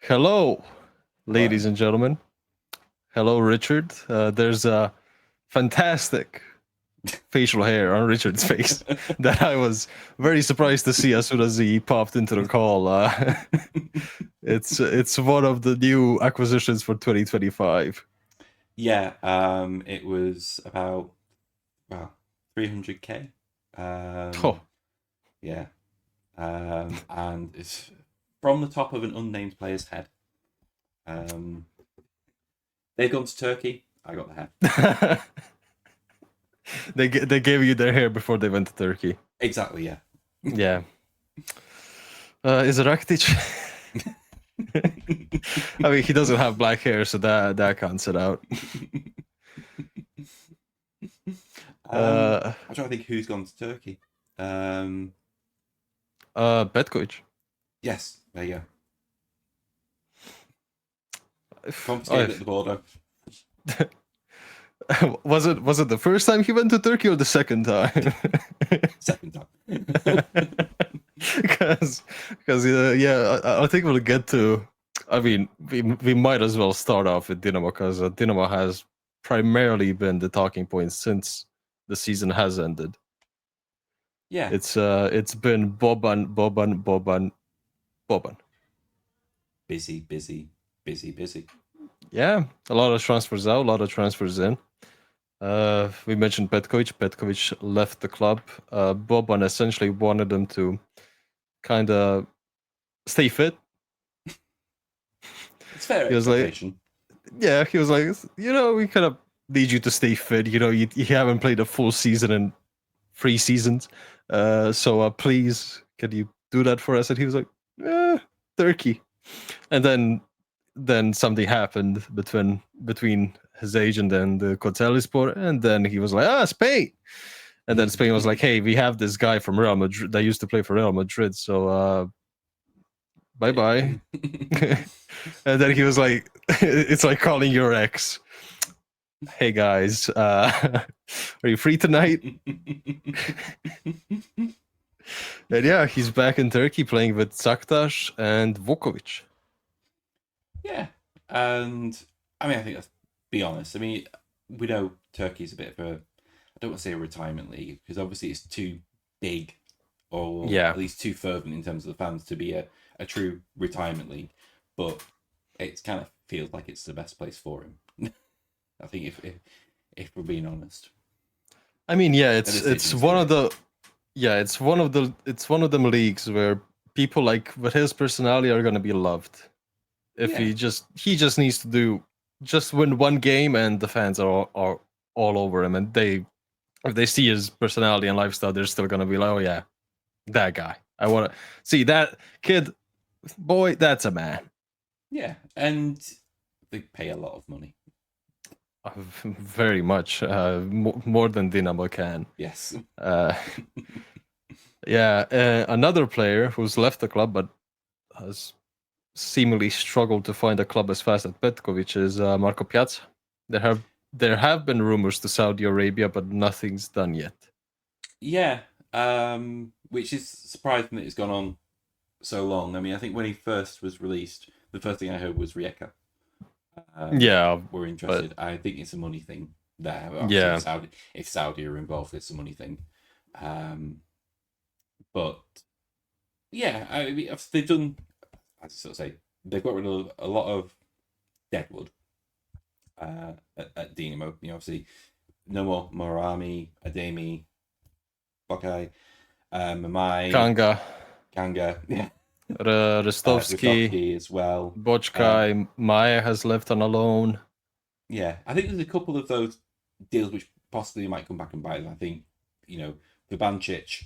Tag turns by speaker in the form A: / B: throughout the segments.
A: Hello,
B: Hello.
A: ladies and gentlemen. Hello, Richard. There's a fantastic facial hair on Richard's face that I was very surprised to see as soon as he popped into the call. It's one of the new acquisitions for 2025.
B: Yeah, it was about 300k.
A: Oh,
B: Yeah, and it's from the top of an unnamed player's head. Um, they've gone to Turkey. I got the head.
A: they gave you their hair before they went to Turkey.
B: Exactly. Yeah.
A: Yeah. Is it Rakitic? I mean, he doesn't have black hair, so that counts it out. Uh,
B: I'm trying to think who's gone to Turkey. Um,
A: Petkovic.
B: yes, there you go.
A: Oh,
B: Confiscated at the border.
A: was it the first time he went to Turkey or the second time?
B: Second time.
A: Because yeah, I think we'll get to. I mean, we might as well start off with Dinamo because Dinamo has primarily been the talking point since the season has ended.
B: Yeah.
A: It's been Boban, Boban, Boban, Boban.
B: Busy, busy, busy, busy.
A: Yeah, a lot of transfers out, a lot of transfers in. We mentioned Petkovic. Petkovic left the club. Boban essentially wanted him to kind of stay fit.
B: It's fair
A: He was like,
B: expectation.
A: yeah, he was like, we kind of need you to stay fit. You haven't played a full season in 3 seasons. So please, can you do that for us? And he was like, Turkey. And then something happened between his agent and the Kocaelispor, and then he was like, Spain. And then Spain was like, hey, we have this guy from Real Madrid that used to play for Real Madrid, so bye bye. And then he was like, it's like calling your ex. Hey guys, are you free tonight? And yeah, he's back in Turkey playing with Zaktash and Vukovic.
B: Yeah, and I mean, I think let's be honest. I mean, we know Turkey's a bit of a, I don't want to say a retirement league because obviously it's too big, or
A: Yeah.
B: at least too fervent in terms of the fans to be a true retirement league. But it kind of feels like it's the best place for him. I think if we're being honest.
A: I mean, yeah, it's one of the it's one of them leagues where people like with his personality are gonna be loved. If
B: Yeah,
A: he just needs to just win one game and the fans are all over him, and if they see his personality and lifestyle, they're still gonna be like, oh yeah, that guy. I want to see that kid, boy. That's a man.
B: yeah, and they pay a lot of money.
A: Very much more than Dinamo can.
B: Yes.
A: Uh, yeah, another player who's left the club but has seemingly struggled to find a club as fast as Petkovic is Marco Piazza. There have been rumors to Saudi Arabia, but nothing's done yet.
B: Yeah, which is surprising that it's gone on so long. I mean, I think when he first was released, the first thing I heard was Rijeka.
A: Yeah,
B: We're interested. I think it's a money thing there. Obviously,
A: yeah,
B: if Saudi are involved, it's a money thing. But yeah, I mean, they've done, as I sort of say, they've got rid of a lot of deadwood at Dinamo. You know, obviously, no more Morami, Ademi, Bokai, Mamai,
A: Kanga,
B: Kanga, yeah,
A: Ristovski,
B: Ristovski as well.
A: Bochkai, Maya has left on a loan.
B: Yeah, I think there's a couple of those deals which possibly might come back and bite them. I think, you know, Vibancic.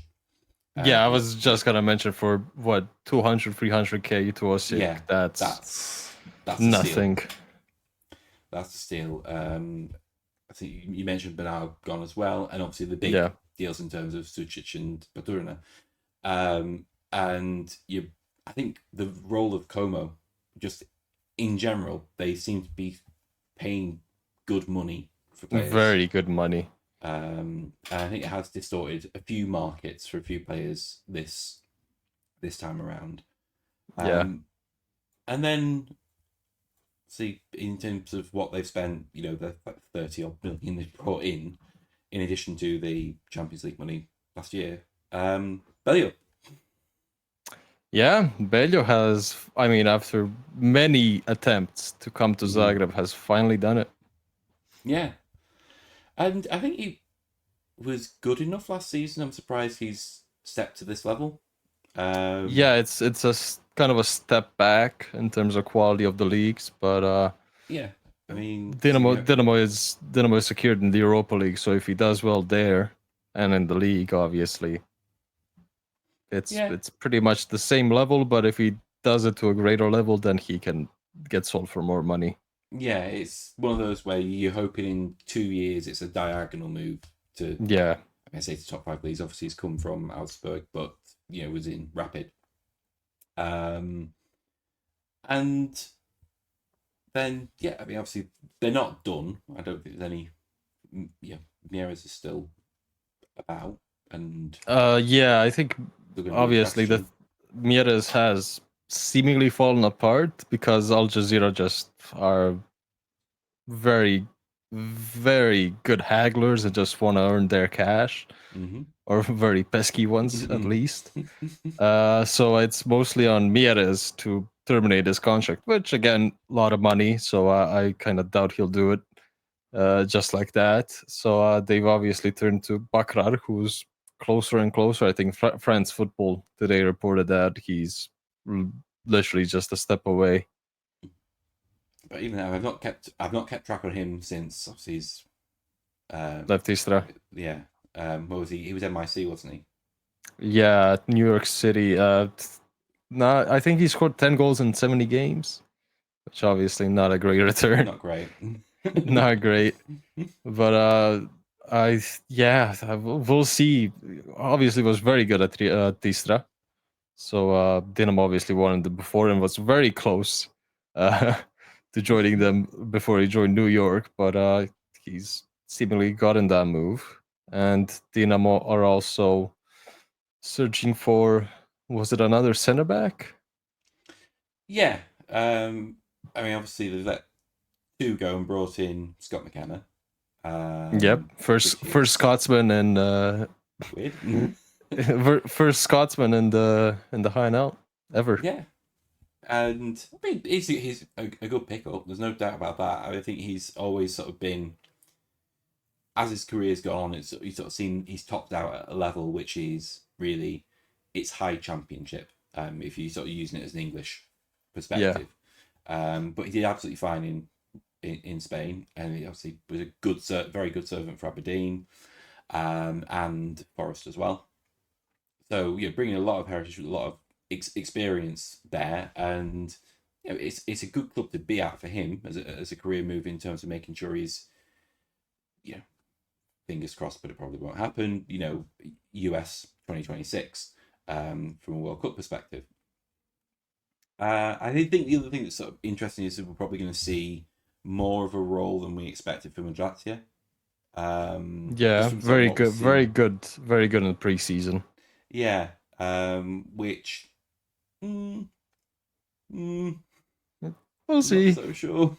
A: Yeah, I was just gonna mention for what 200, 300k to Osijek.
B: Yeah,
A: that's
B: nothing.
A: That's
B: a steal. I think you mentioned Bernard gone as well, and obviously the big deals in terms of Sucic and Baturina. And I think the role of Como, just in general, they seem to be paying good money for players.
A: Very good money.
B: And I think it has distorted a few markets for a few players this time around.
A: Yeah.
B: And then, see, in terms of what they've spent, the 30 odd million they've brought in addition to the Champions League money last year. Belio.
A: Yeah, Belio has, I mean, after many attempts to come to Zagreb, has finally done it.
B: Yeah. And I think he was good enough last season. I'm surprised he's stepped to this level.
A: Yeah, it's kind of a step back in terms of quality of the leagues, but
B: yeah, I mean,
A: Dynamo is secured in the Europa League, so if he does well there and in the league, obviously, it's pretty much the same level. But if he does it to a greater level, then he can get sold for more money.
B: Yeah, it's one of those where you're hoping in 2 years it's a diagonal move to.
A: Yeah,
B: I say to top 5 leagues. Obviously, he's come from Augsburg, but was in Rapid. And then I mean, obviously they're not done. I don't think there's any. Mieres is still about, and
A: yeah, I think obviously the Mieres has seemingly fallen apart because Al Jazeera just are very, very good hagglers and just want to earn their cash, or very pesky ones at least. So it's mostly on Mieres to terminate his contract, which again, a lot of money. So I kind of doubt he'll do it just like that. So they've obviously turned to Bakrar, who's closer and closer. I think France Football today reported that he's literally just a step away.
B: But even now, I've not kept track of him since obviously he's
A: left Istra.
B: Yeah. What was he? He was MIC, wasn't he?
A: Yeah, New York City. I think he scored 10 goals in 70 games, which obviously not a great return.
B: Not great.
A: Not great. But we'll see. Obviously was very good at Tistra. So Dinamo obviously wanted him before and was very close to joining them before he joined New York, but he's seemingly gotten that move. And Dinamo are also searching for, was it another center back?
B: Yeah. I mean, obviously they've let 2 go and brought in Scott McKenna.
A: Yep, first Scotsman and
B: weird.
A: first Scotsman in the HNL ever.
B: Yeah. And I mean, he's a good pickup. There's no doubt about that. I think he's always sort of been, as his career's gone on, he's sort of seen he's topped out at a level which is really, it's high championship. If you sort of using it as an English perspective. Yeah. But he did absolutely fine in Spain, and he obviously was a very good servant for Aberdeen, and Forest as well. So bringing a lot of heritage, a lot of experience there, and it's a good club to be at for him as a career move in terms of making sure he's, fingers crossed, but it probably won't happen. US 2026 from a World Cup perspective. I think the other thing that's sort of interesting is that we're probably going to see more of a role than we expected from Madratia.
A: Very good in the preseason.
B: Yeah, which we'll
A: see.
B: Not so sure.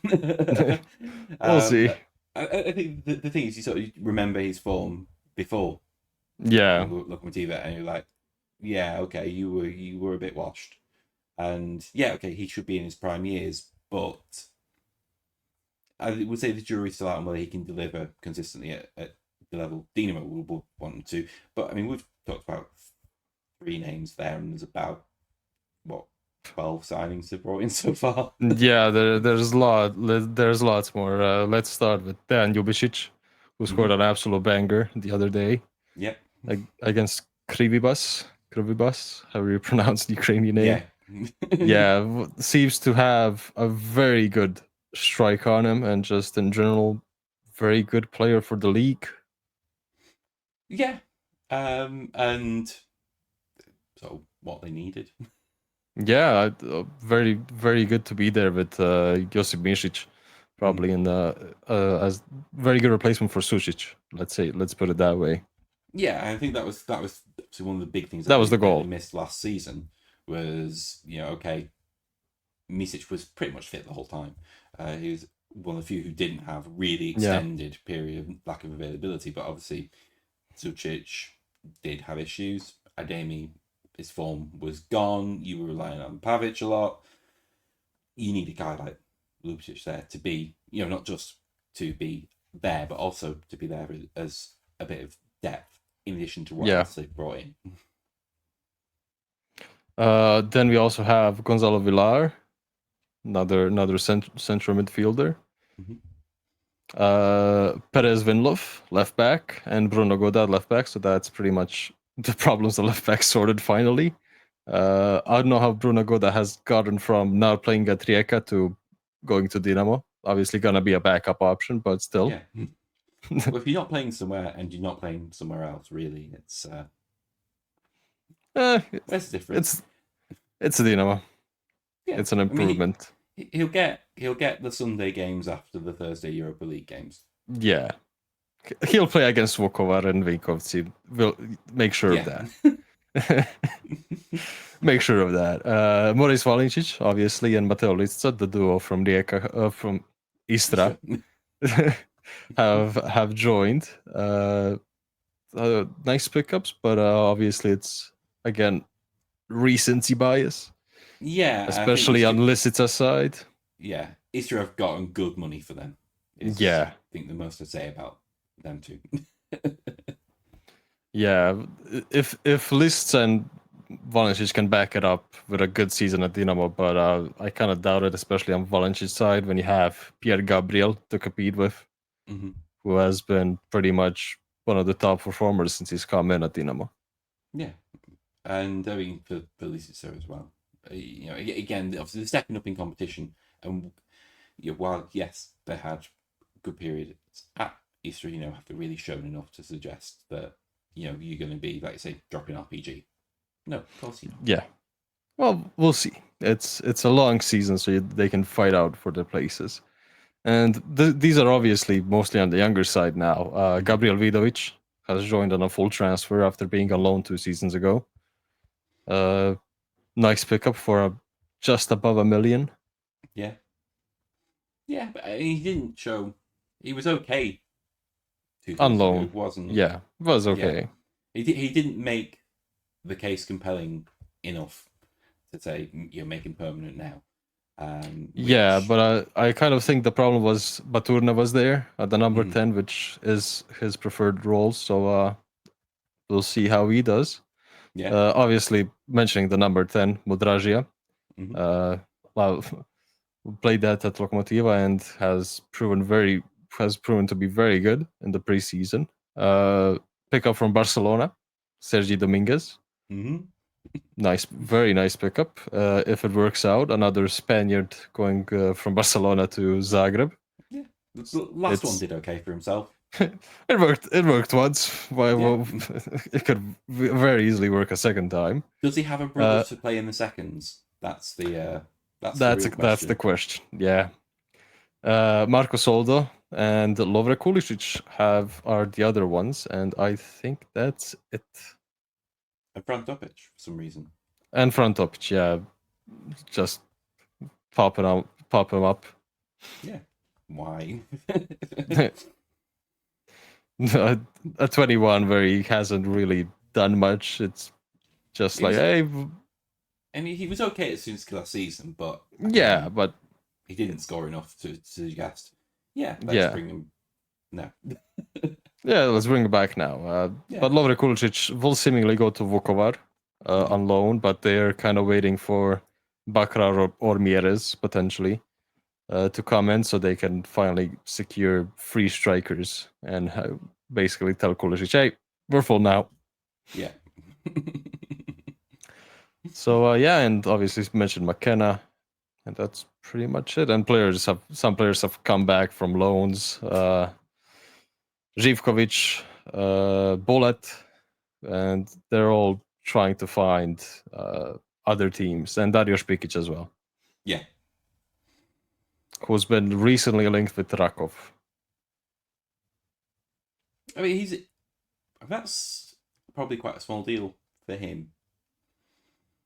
A: We'll see.
B: I think the thing is, you sort of remember his form before.
A: Yeah.
B: Lokomotiva, and you're like, yeah, okay, you were a bit washed, and yeah, okay, he should be in his prime years, but I would say the jury's still out on whether he can deliver consistently at the level Dinamo will want him to. But I mean, we've talked about 3 names there, and there's about 12 signings they've brought in so far.
A: Yeah, there's lots more. Let's start with Dan Ljubicic, who scored an absolute banger the other day.
B: Yep.
A: Against Krivibas, however you pronounce the Ukrainian name.
B: Yeah.
A: Seems to have a very good strike on him, and just in general, very good player for the league.
B: Yeah. And so what they needed.
A: Yeah, very, very good to be there with Josip Misic, probably in the as very good replacement for Sušić. Let's put it that way.
B: Yeah, I think that was one of the big things
A: that was the goal.
B: They missed last season was okay, Misic was pretty much fit the whole time. He was one of the few who didn't have really
A: Yeah.
B: extended period of lack of availability, but obviously Sucic did have issues. Ademi, his form was gone. You were relying on Pavic a lot. You need a guy like Lubicic there to be, not just to be there, but also to be there as a bit of depth in addition to what
A: Yeah.
B: else they've brought in.
A: Then we also have Gonzalo Villar, another central midfielder.
B: Mhm.
A: Perez Vinlov, left back, and Bruno Godard, left back. So that's pretty much the problems the left back sorted finally. I don't know how Bruno Godard has gotten from now playing at Rijeka to going to Dinamo. Obviously, gonna be a backup option, but still.
B: Yeah. Well, if you're not playing somewhere and you're not playing somewhere else, really, it's where's the difference?
A: It's a Dinamo.
B: Yeah,
A: It's an improvement.
B: He'll get the Sunday games after the Thursday Europa League games.
A: Yeah, he'll play against Vukovar and Vinkovci. We'll make sure of that. Make sure of that. Moris Valincic, obviously, and Mateo Litsa, the duo from Rijeka, from Istra, have joined. Nice pickups, but obviously it's again recency bias,
B: Yeah,
A: especially on Lisic's side.
B: Yeah, Istra have gotten good money for them.
A: Yeah,
B: I think the most I'd say about them too.
A: Yeah, if Liszt and Valencic can back it up with a good season at Dinamo, but I kind of doubt it, especially on Valencic's side when you have Pierre Gabriel to compete with, who has been pretty much one of the top performers since he's come in at Dinamo.
B: Yeah, and I mean for Liszt as well. Again, obviously they're stepping up in competition, and while yes they had good periods at Easter, haven't really shown enough to suggest that you're going to be, like you say, dropping RPG. No, of course you not.
A: Yeah, well, we'll see. It's a long season, so they can fight out for their places. And these are obviously mostly on the younger side now. Gabriel Vidovic has joined on a full transfer after being on loan 2 seasons ago. Nice pickup for just above $1 million.
B: Yeah. Yeah, but he didn't show. He was okay. 2
A: On
B: seasons
A: loan.
B: ago. It wasn't.
A: Yeah, it was okay.
B: Yeah. He didn't make the case compelling enough to say you're making permanent now.
A: Yeah, but I kind of think the problem was Baturna was there at the number 10, which is his preferred role. So we'll see how he does.
B: Yeah.
A: Obviously, mentioning the number 10, Mudražija, played that at Lokomotiva and has proven to be very good in the preseason. Pickup from Barcelona, Sergi Dominguez. Nice, very nice pickup. If it works out, another Spaniard going from Barcelona to Zagreb.
B: Yeah, the last one did okay for himself.
A: It worked once. It could very easily work a second time.
B: Does he have a brother to play in the seconds? That's the
A: question. Yeah. Marco Soldo and Lovre Kulisic are the other ones, and I think that's it.
B: And Fran Topic for some reason.
A: And Fran Topic, yeah, just pop him up.
B: Yeah, why?
A: At 21, where he hasn't really done much. It's just hey.
B: I mean, he was okay at Sunski last season, but
A: but
B: he didn't score enough to suggest. Let's bring him. No.
A: Let's bring him back now. But Lovre Kulicic will seemingly go to Vukovar on loan, but they're kind of waiting for Bakrar or Mieres potentially to come in so they can finally secure free strikers and basically tell Kulicic, hey, we're full now.
B: Yeah.
A: So and obviously mentioned McKenna, and that's pretty much it. And some players have come back from loans. Živkovic, Bullet, and they're all trying to find other teams, and Dario Špikic as well.
B: Yeah.
A: Who's been recently linked with Rakov.
B: I mean, that's probably quite a small deal for him.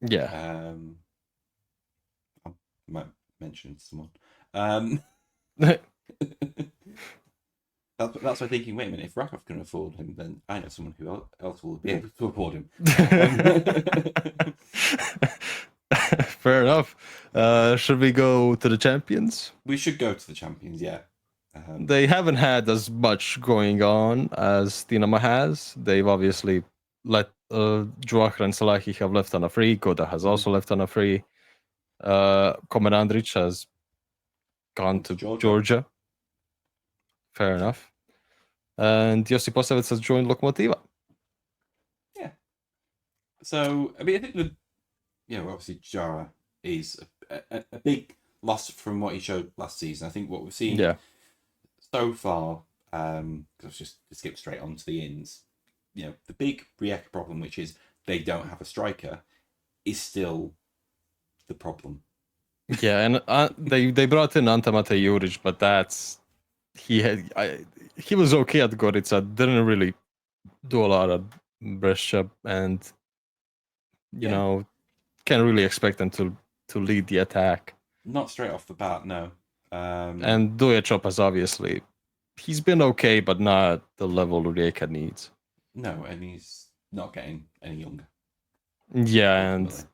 A: Yeah.
B: I'm might mention someone. That's why thinking, wait a minute, if Rakov can afford him, then I know someone who else will be able to afford him.
A: Fair enough. Should we go to the champions?
B: We should go to the champions, yeah.
A: They haven't had as much going on as Dinamo has. They've obviously let Juachar and Salahi have left on a free. Goda has also left on a free. Komen Andrić has gone to Georgia. Fair enough. And Josip Posavec has joined Lokomotiva.
B: Yeah. So, I mean, I think obviously Jara is a big loss from what he showed last season. I think what we've seen so far, because I've just skip straight on to the ins, the big Rijeka problem, which is they don't have a striker, is still the problem.
A: Yeah, and they brought in Ante Matej Juric, but he was okay at Gorica, didn't really do a lot at Brescia, and you know, can't really expect them to lead the attack.
B: Not straight off the bat, no.
A: And Duječop has obviously, he's been okay, but not the level Rijeka needs.
B: No, and he's not getting any younger.
A: Yeah, ultimately.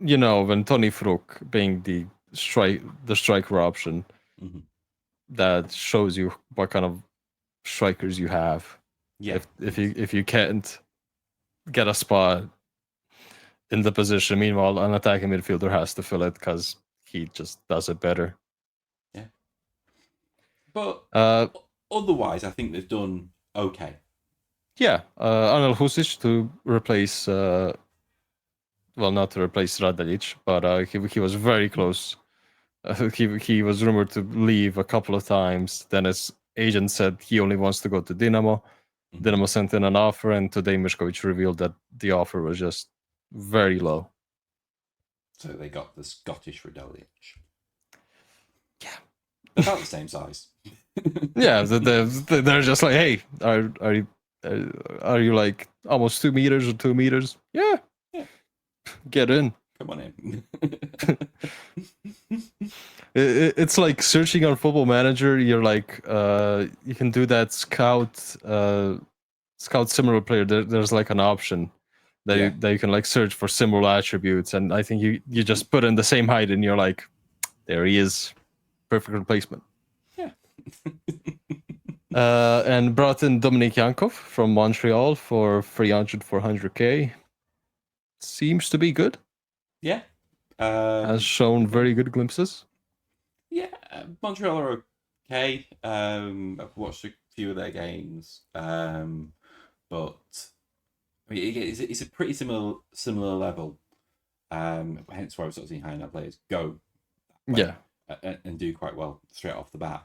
A: And when Tony Fruk being the striker option, that shows you what kind of strikers you have.
B: Yeah.
A: If you can't get a spot in the position, meanwhile an attacking midfielder has to fill it because he just does it better.
B: Yeah. But otherwise, I think they've done okay.
A: Yeah, Anel Husic to replace, not to replace Radalic, but he was very close. He was rumored to leave a couple of times. Then his agent said he only wants to go to Dinamo. Dinamo sent in an offer, and today Mišković revealed that the offer was just very low.
B: So they got the Scottish Radalic.
A: Yeah,
B: about the same size.
A: Yeah, they're just like, hey, are you like almost 2 meters or 2 meters? Yeah. Get in.
B: Come on in.
A: It's like searching on Football Manager. You're like, you can do that scout similar player. There's like an option that you can like search for similar attributes, and I think you just put in the same height, and you're like, there he is, perfect replacement.
B: Yeah.
A: And brought in Dominik Yankov from Montreal for 400K. Seems to be good.
B: Yeah.
A: Has shown very good glimpses.
B: Yeah, Montreal are okay. I've watched a few of their games, but I mean, it's a pretty similar level. Hence why I've sort of seen HNL players go, and do quite well straight off the bat.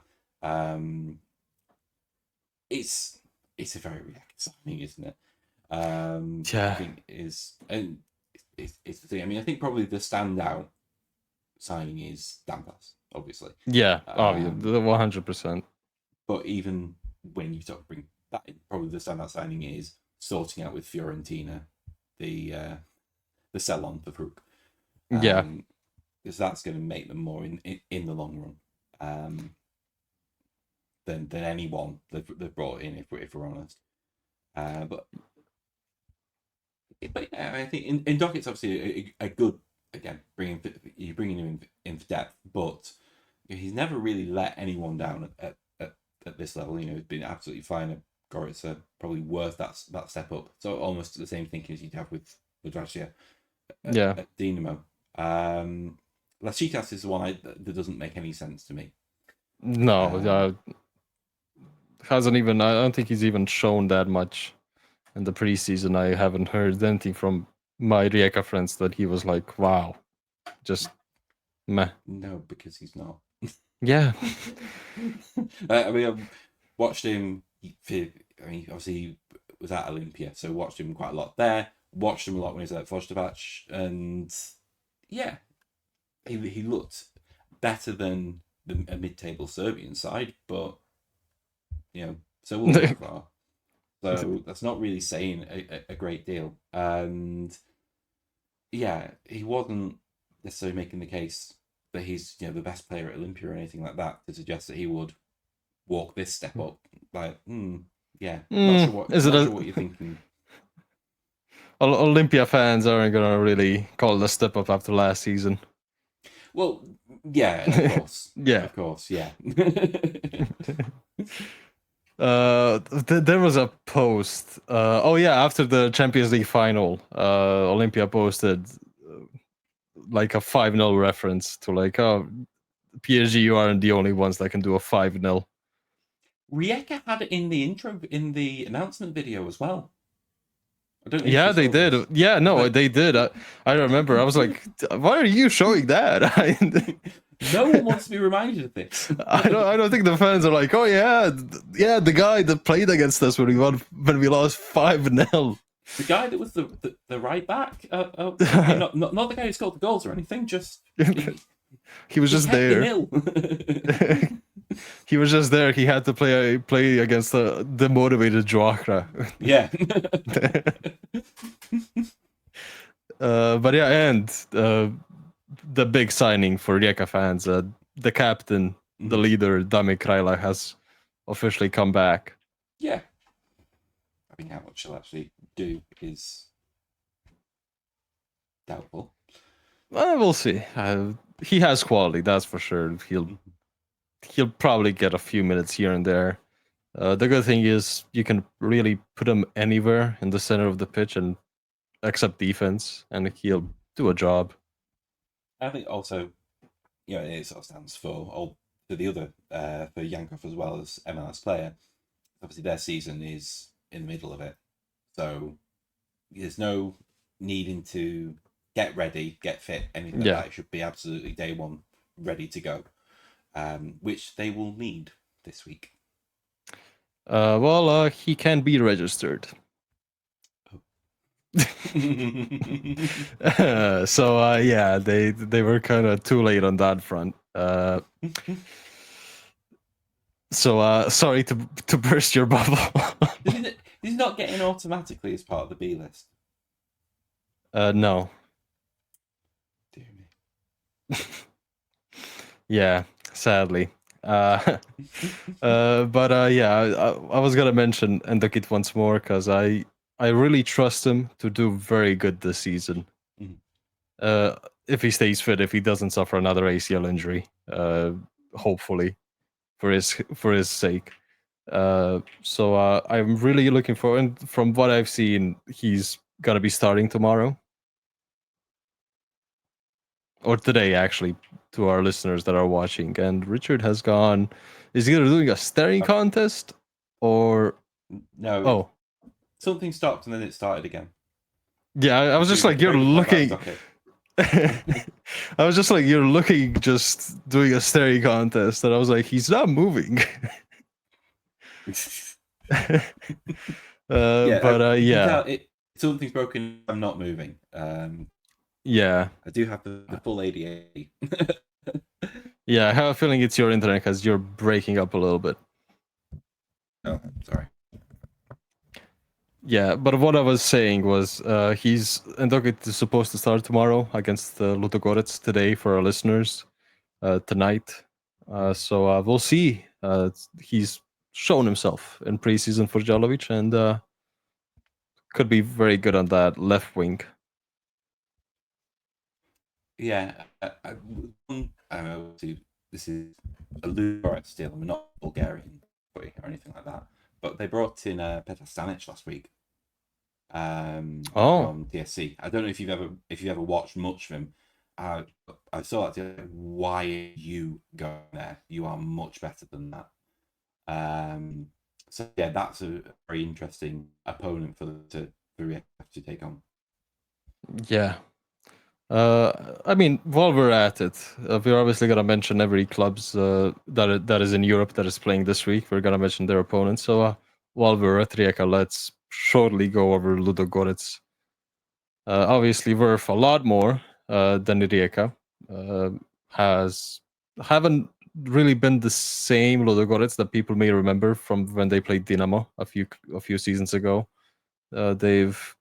B: It's a very reactive signing, isn't it? I think it's the thing. I mean, I think probably the standout signing is Dampas, obviously.
A: Yeah, 100%.
B: But even when you sort of bring that in, probably the standout signing is sorting out with Fiorentina the sell-on for Fruk. Because that's going to make them more in the long run than anyone they've brought in, if we're honest. But yeah, I think in Dock it's obviously a good, again, bringing him in for depth, but he's never really let anyone down at this level. He's been absolutely fine at Gorica, probably worth that step up. So almost the same thinking as you'd have with Varaždin at Dinamo. Lasitas is the one that doesn't make any sense to me.
A: No, hasn't even. I don't think he's even shown that much in the preseason. I haven't heard anything from my Rijeka friends that he was like, wow, just meh.
B: No, because he's not.
A: Yeah.
B: I mean, I've watched him. Obviously, he was at Olympia, so watched him quite a lot there. Watched him a lot when he was at Forstavac, and yeah, he looked better than a mid-table Serbian side, but so we'll go far. So that's not really saying a great deal. And yeah, he wasn't necessarily making the case that he's the best player at Olympia or anything like that to suggest that he would walk this step up. Like, yeah, not sure what
A: Is it
B: not sure what you're thinking.
A: Olympia fans aren't gonna really call it a step up after last season.
B: Well, yeah, of course,
A: Yeah.
B: of course, yeah.
A: There was a post. Oh yeah, after the Champions League final, Olympia posted like a 5-0 reference to like, oh, PSG, you aren't the only ones that can do a 5-0.
B: Rijeka had it in the intro, in the announcement video as well. I don't know.
A: Yeah, they did.
B: This.
A: Yeah, no, they did. I remember. I was like, why are you showing that?
B: No one wants to be reminded of this.
A: I don't think the fans are like, oh yeah, the guy that played against us when we lost 5-0.
B: The guy that was the right back, not the guy who scored the goals or anything. Just
A: he was just there. He was just there. He had to play against the demotivated Joachra.
B: Yeah.
A: But yeah, and the big signing for Rijeka fans, the captain, the leader, Damir Krajla, has officially come back.
B: Yeah. I think how much he'll actually do is doubtful.
A: We'll see. He has quality, that's for sure. He'll probably get a few minutes here and there. The good thing is you can really put him anywhere in the center of the pitch and accept defense, and he'll do a job.
B: I think also, it sort of stands for the other for Yankov as well as MLS player. Obviously, their season is in the middle of it, so there's no needing to get ready, get fit, anything like that. It should be absolutely day one ready to go, which they will need this week.
A: He can be registered. Yeah, they were kind of too late on that front. Sorry to burst your bubble.
B: He's not getting automatically as part of the B list.
A: No.
B: Dear me.
A: Yeah, sadly. But yeah, I was gonna mention Endokit once more because I really trust him to do very good this season. If he stays fit, if he doesn't suffer another ACL injury, hopefully, for his sake. I'm really looking forward. And from what I've seen, he's gonna be starting tomorrow or today, actually, to our listeners that are watching. And Richard has gone. Is he doing a staring contest or
B: no?
A: Oh,
B: something stopped and then it started again.
A: Yeah, I was just like, you're looking. I was just like, you're looking, just doing a staring contest, and I was like, he's not moving.
B: Yeah. Something's broken. I'm not moving.
A: Yeah.
B: I do have the full ADA.
A: Yeah, I have a feeling it's your internet because you're breaking up a little bit.
B: Oh, sorry.
A: Yeah, but what I was saying was Endokit is supposed to start tomorrow against Ludogorets today for our listeners, tonight. So we'll see. He's shown himself in preseason for Jalovic and could be very good on that left wing.
B: Yeah, this is a Ludogorets deal. I'm not Bulgarian or anything like that. But they brought in Petar Stanic last week from DSC. I don't know if you've ever watched much of him. I saw that. Why are you going there? You are much better than that. So yeah, that's a very interesting opponent for Rijeka to take on.
A: Yeah. I mean, while we're at it, we're obviously gonna mention every clubs that is in Europe that is playing this week. We're gonna mention their opponents. So while we're at Rijeka, let's shortly go over Ludogorets. Obviously, worth a lot more than Rijeka. Haven't really been the same Ludogorets that people may remember from when they played Dinamo a few seasons ago. They've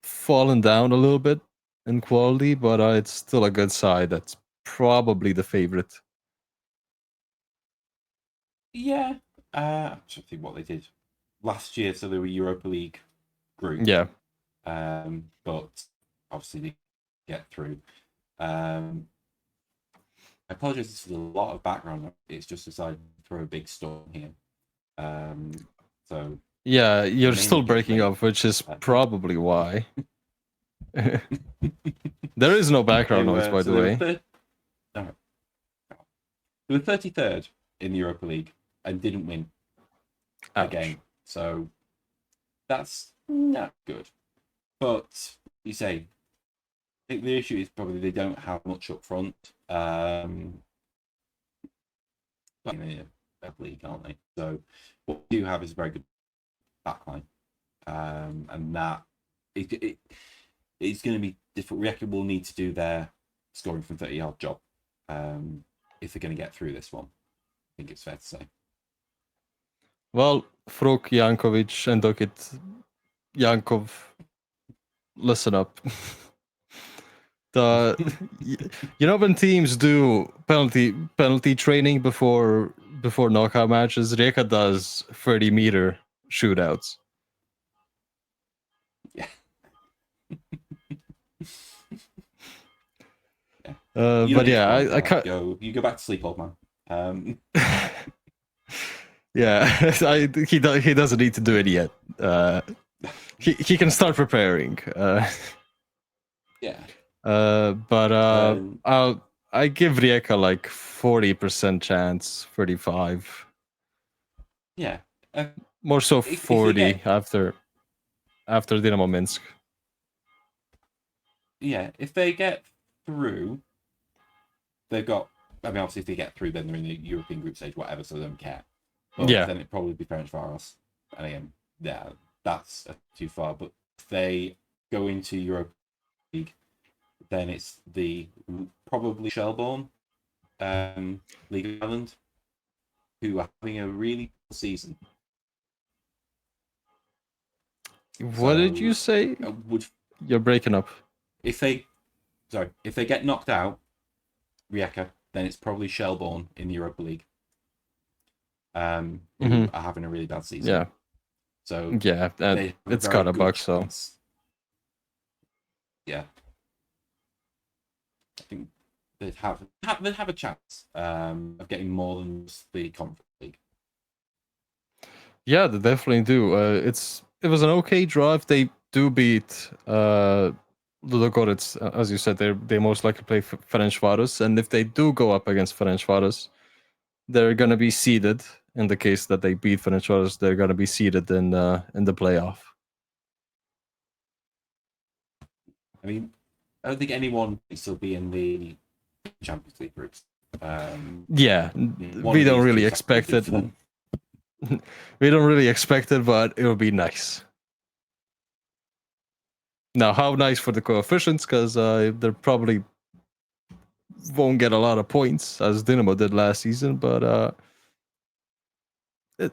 A: fallen down a little bit in quality, but it's still a good side that's probably the favorite.
B: Yeah. I'm trying to think what they did last year. So they were Europa League group.
A: Yeah.
B: But obviously they get through. I apologize for a lot of background. It's just decided to throw a big storm here. So
A: yeah, you're still
B: get
A: breaking
B: ready.
A: up, which is probably why. There is no background noise, by the way.
B: They were 33rd in the Europa League and didn't win a
A: Ouch.
B: game. So that's not good. But you say, I think the issue is probably they don't have much up front. In the league, aren't they? So what we do have is a very good backline. And that it's going to be difficult. Rijeka will need to do their scoring from 30-yard job if they're going to get through this one. I think it's fair to say.
A: Well, Fruk, Jankovic, and Dokit, Yankov, listen up. When teams do penalty training before knockout matches, Rijeka does 30-meter shootouts.
B: Yeah.
A: But yeah, I can't.
B: You go back to sleep, old man.
A: Yeah, he doesn't need to do it yet. He can start preparing.
B: Yeah.
A: But I give Rijeka like 40% chance, 35.
B: Yeah.
A: More so 40 after Dynamo Minsk.
B: Yeah, if they get through, they've got. I mean, obviously, if they get through, then they're in the European group stage, whatever, so they don't care. But
A: yeah.
B: Then it'd probably be Ferencváros. And again, yeah, that's too far. But if they go into Europa League, then it's the probably Shelbourne, League of Ireland, who are having a really poor season.
A: What did you say? You're breaking up.
B: If they get knocked out, Rijeka, then it's probably Shelbourne in the Europa League. Who are having a really bad season.
A: Yeah.
B: So
A: yeah, it's got a buck. So
B: yeah, I think they'd have a chance of getting more than the Conference League.
A: Yeah, they definitely do. It was an okay draw. If they do beat Ludogorets, as you said, they most likely play Ferencváros, and if they do go up against Ferencváros, they're gonna be seeded. In the case that they beat Ferencváros, they're gonna be seeded in the playoff.
B: I mean, I don't think anyone will still be in the Champions League groups.
A: Yeah, we don't really expect it. We don't really expect it, but it would be nice. Now, how nice for the coefficients, because they probably won't get a lot of points, as Dynamo did last season, but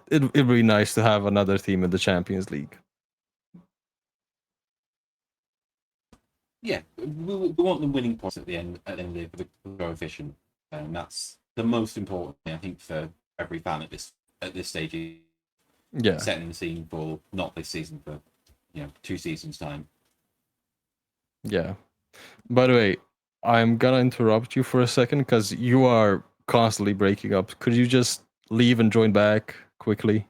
A: it'd be nice to have another team in the Champions League.
B: Yeah, we want them winning points at the end of the coefficient, and that's the most important thing, I think, for every fan at this stage.
A: Yeah,
B: setting the scene for not this season, for 2 seasons time.
A: Yeah. By the way, I'm gonna interrupt you for a second because you are constantly breaking up. Could you just leave and join back quickly?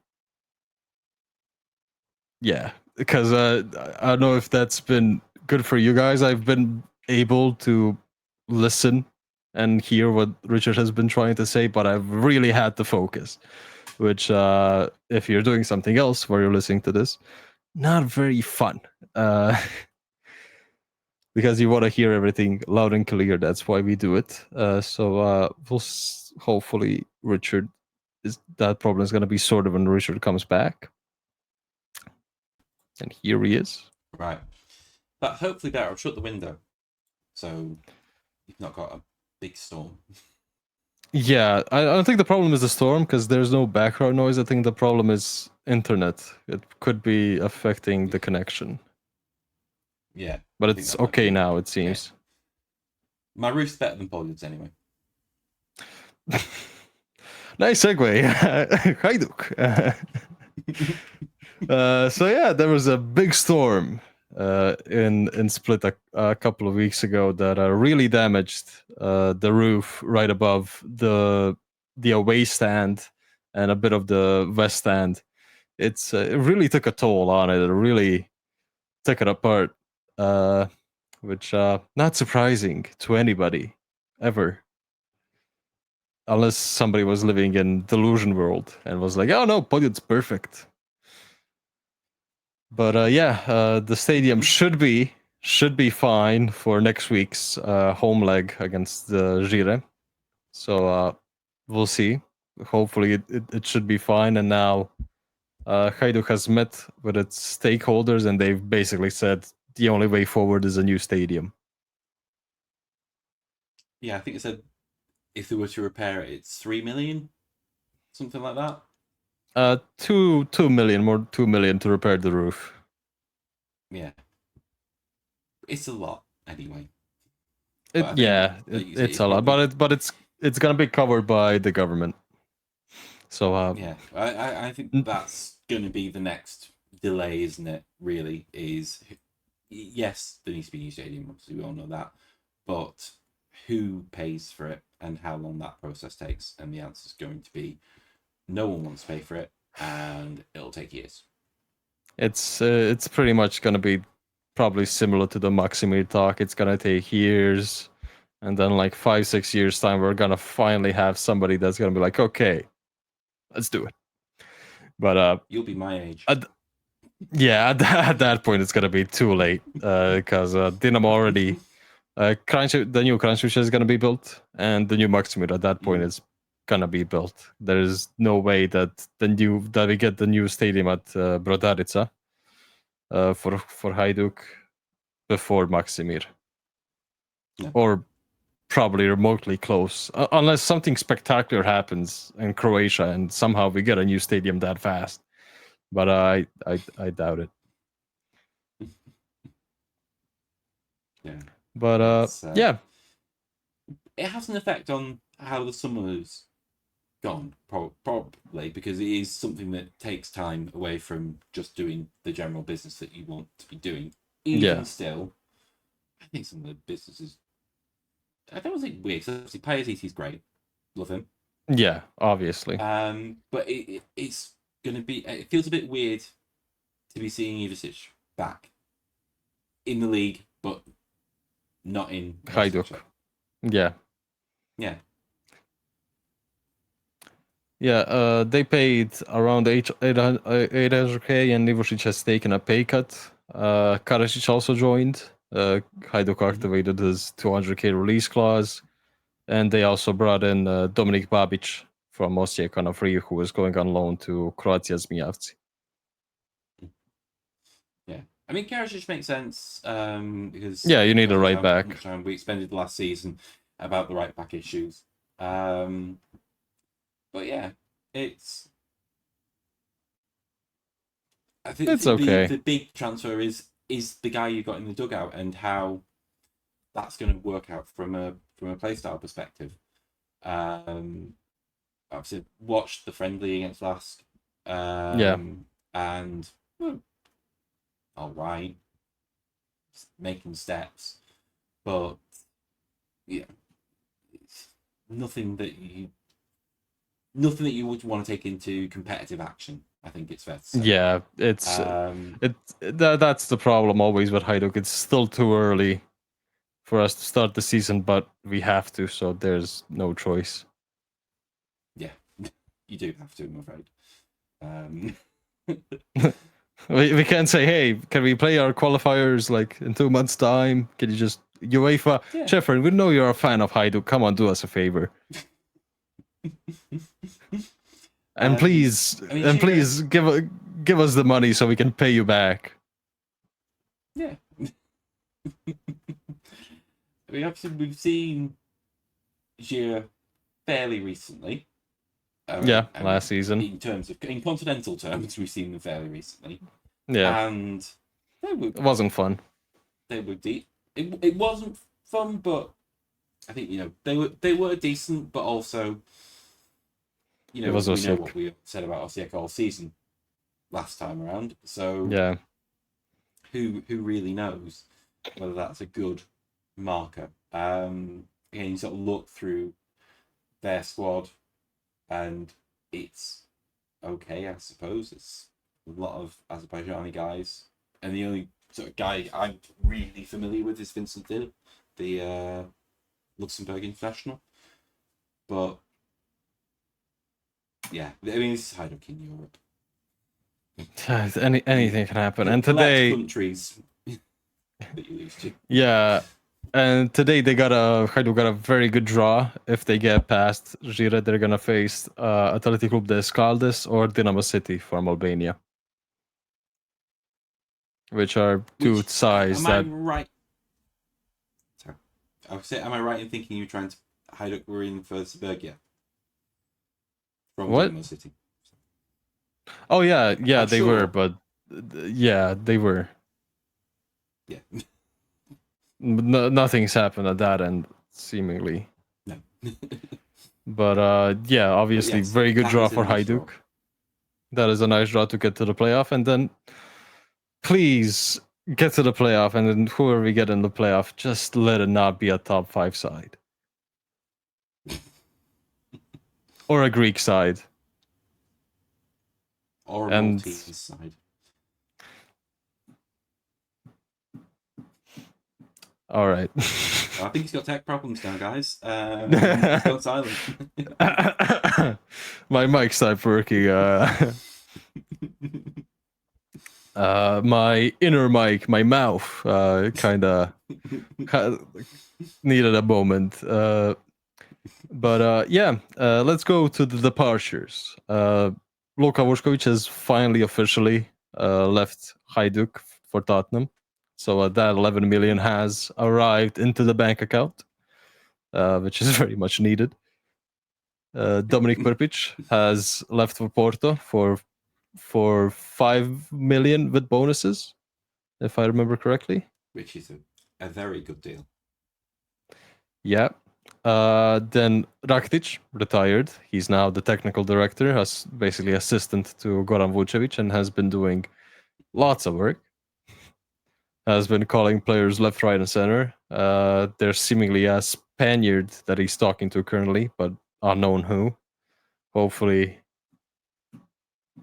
A: Yeah, because I don't know if that's been good for you guys. I've been able to listen and hear what Richard has been trying to say, but I've really had to focus. Which, if you're doing something else where you're listening to this, not very fun. Because you want to hear everything loud and clear. That's why we do it. So hopefully that problem is going to be sorted when Richard comes back. And here he is.
B: Right. But hopefully better. I'll shut the window. So you've not got a big storm.
A: Yeah, I don't think the problem is the storm because there's no background noise. I think the problem is internet. It could be affecting the connection.
B: Yeah.
A: But it's okay now, it seems.
B: My roof's better than Pollard's anyway.
A: Nice segue. Hajduk. So yeah, there was a big storm in Split a couple of weeks ago that really damaged the roof right above the away stand and a bit of the west stand. It really took a toll on it. It really took it apart, which not surprising to anybody ever, unless somebody was living in delusion world and was like, "Oh no, Polyut's perfect." But the stadium should be fine for next week's home leg against the Rijeka. So we'll see. Hopefully it should be fine. And now Hajduk has met with its stakeholders, and they've basically said the only way forward is a new stadium.
B: Yeah, I think it said if they were to repair it, it's 3 million, something like that.
A: 2 million to repair the roof.
B: Yeah, it's a lot anyway.
A: It's a lot, but it's gonna be covered by the government. So
B: yeah, I think that's gonna be the next delay, isn't it? Really, is yes, there needs to be a new stadium. Obviously, we all know that, but who pays for it and how long that process takes? And the answer is going to be no one wants to pay for it, and it'll take years.
A: It's pretty much gonna be probably similar to the Maximir talk. It's gonna take years, and then like 5-6 years time, we're gonna finally have somebody that's gonna be like, okay, let's do it. But
B: you'll be my age.
A: At that point, it's gonna be too late because Dynamo already the new Kranjvice is gonna be built, and the new Maximir at that point is gonna be built. There is no way that we get the new stadium at Brodarica for Hajduk before Maximir, or probably remotely close, unless something spectacular happens in Croatia and somehow we get a new stadium that fast. But I doubt it.
B: Yeah.
A: But yeah,
B: it has an effect on how the summer's gone, probably, because it is something that takes time away from just doing the general business that you want to be doing. Even still, I think some of the businesses, I don't think weird, because obviously Piazzi's is great, love him.
A: Yeah, obviously.
B: But it's going to be, it feels a bit weird to be seeing Ivicic back in the league, but not in
A: Hajduk. Yeah.
B: Yeah.
A: Yeah, they paid around 800k, and Ivicic has taken a pay cut. Karasic also joined. Hajduk activated his 200k release clause, and they also brought in Dominik Babic from Osijek on a free, who was going on loan to Croatia Zmijavci.
B: Yeah, I mean, Karasic makes sense because
A: you need a right back.
B: Much time we expended last season about the right back issues. But yeah, it's. I think
A: it's okay.
B: The big transfer is the guy you got in the dugout and how that's going to work out from a playstyle perspective. Obviously, watched the friendly against Lask. And well, all right, making steps, but yeah, it's nothing that you would want to take into competitive action. I think it's fair to say.
A: Yeah, it's that's the problem always with Hajduk. It's still too early for us to start the season, but we have to, so there's no choice.
B: Yeah, you do have to, I'm
A: afraid. we can't say, hey, can we play our qualifiers like in 2 months' time? Can you just UEFA? Yeah. Jeffrey, we know you're a fan of Hajduk. Come on, do us a favor. And please, please give us the money so we can pay you back.
B: Yeah. I mean, obviously, we've seen Gira fairly recently.
A: Last season.
B: In continental terms, we've seen them fairly recently.
A: Yeah.
B: And
A: it wasn't fun.
B: They were deep. It wasn't fun, but I think they were decent, but also
A: It was
B: we know
A: Osijek.
B: what we said about Osijek all season last time around. So
A: Yeah.
B: who really knows whether that's a good marker? Again, you sort of look through their squad, and it's okay, I suppose. It's a lot of Azerbaijani guys, and the only sort of guy I'm really familiar with is Vincent Dill, the Luxembourg international. But yeah, I mean, this is Hajduk in Europe.
A: Anything can happen. And
B: Select
A: today,
B: countries that you lose to.
A: yeah, and today Hajduk got a very good draw. If they get past Rijeka, they're gonna face Athletic Club de Escaldes or Dinamo City from Albania, which are two sides
B: am
A: that.
B: I right? Sorry, I would say, am I right in thinking you're trying to Hajduk were in for Serbia from
A: What?
B: Dinamo City?
A: Oh yeah,
B: I'm
A: they
B: sure.
A: were, but yeah, they were.
B: Yeah.
A: Nothing's happened at that end, seemingly.
B: No.
A: But yeah, obviously,
B: yes,
A: very good
B: that
A: draw
B: is a
A: for
B: nice draw.
A: Hajduk. That is a nice draw to get to the playoff, and then please get to the playoff, and then whoever we get in the playoff, just let it not be a top 5 side or a Greek side
B: or a
A: and
B: Maltese side.
A: all right.
B: I think he's got tech problems now, guys. He's gone silent.
A: My mic stopped working. My inner mic, my mouth, kind of needed a moment. But yeah, let's go to the departures. Luka Vuskovic has finally officially left Hajduk for Tottenham. So that 11 million has arrived into the bank account, which is very much needed. Dominik Prpic has left for Porto for 5 million with bonuses, if I remember correctly.
B: Which is a very good deal.
A: Yeah. Then Rakitic retired. He's now the technical director, as basically assistant to Goran Vucevic, and has been doing lots of work. Has been calling players left, right, and center. There's seemingly a Spaniard that he's talking to currently, but unknown who. Hopefully,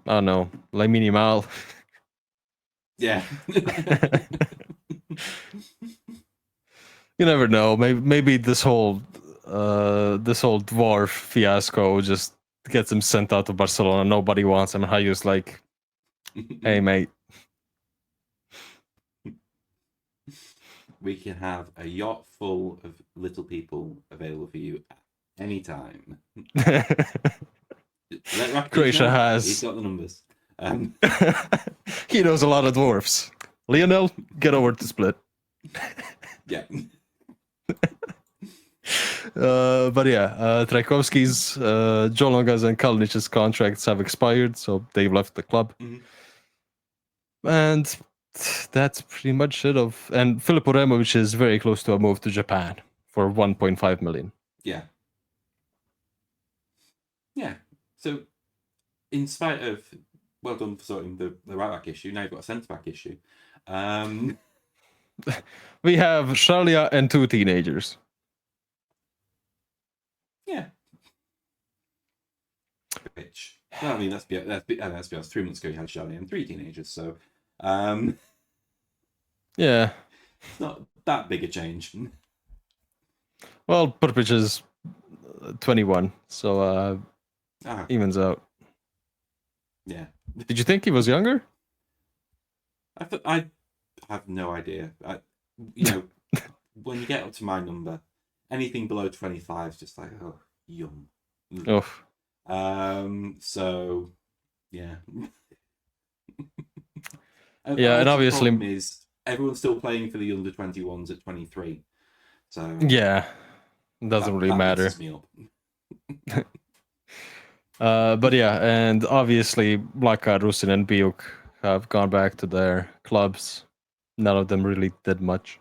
A: I don't know, Lamine Yamal.
B: Yeah.
A: You never know. Maybe this whole dwarf fiasco just gets him sent out to Barcelona. Nobody wants him. And Hayu's like, hey mate,
B: we can have a yacht full of little people available for you at any time.
A: Croatia has.
B: He's got the numbers.
A: He knows a lot of dwarfs. Lionel, get over to Split.
B: Yeah.
A: But yeah, Trajkovski's, Jolonga's, and Kalinić's contracts have expired, so they've left the club.
B: Mm-hmm.
A: And that's pretty much it. And Filip Uremovic is very close to a move to Japan for 1.5 million.
B: Yeah. Yeah. So, in spite of, well done for sorting the right back issue, now you've got a centre back issue.
A: We have Shalia and 2 teenagers.
B: Yeah. Which, well, I mean, let's be honest. 3 months ago, you had Charlie and 3 teenagers, so
A: yeah,
B: it's not that big a change.
A: Well, Prpic is 21, so evens out.
B: Yeah.
A: Did you think he was younger?
B: I have no idea. When you get up to my number, anything below 25 is just like, oh, young.
A: Oh.
B: So, yeah.
A: Yeah, and obviously,
B: the problem is everyone's still playing for the under 21s at 23. So
A: yeah, it doesn't really matter.
B: Messes me up.
A: But yeah, and obviously, Blaka, Rusin, and Biuk have gone back to their clubs. None of them really did much.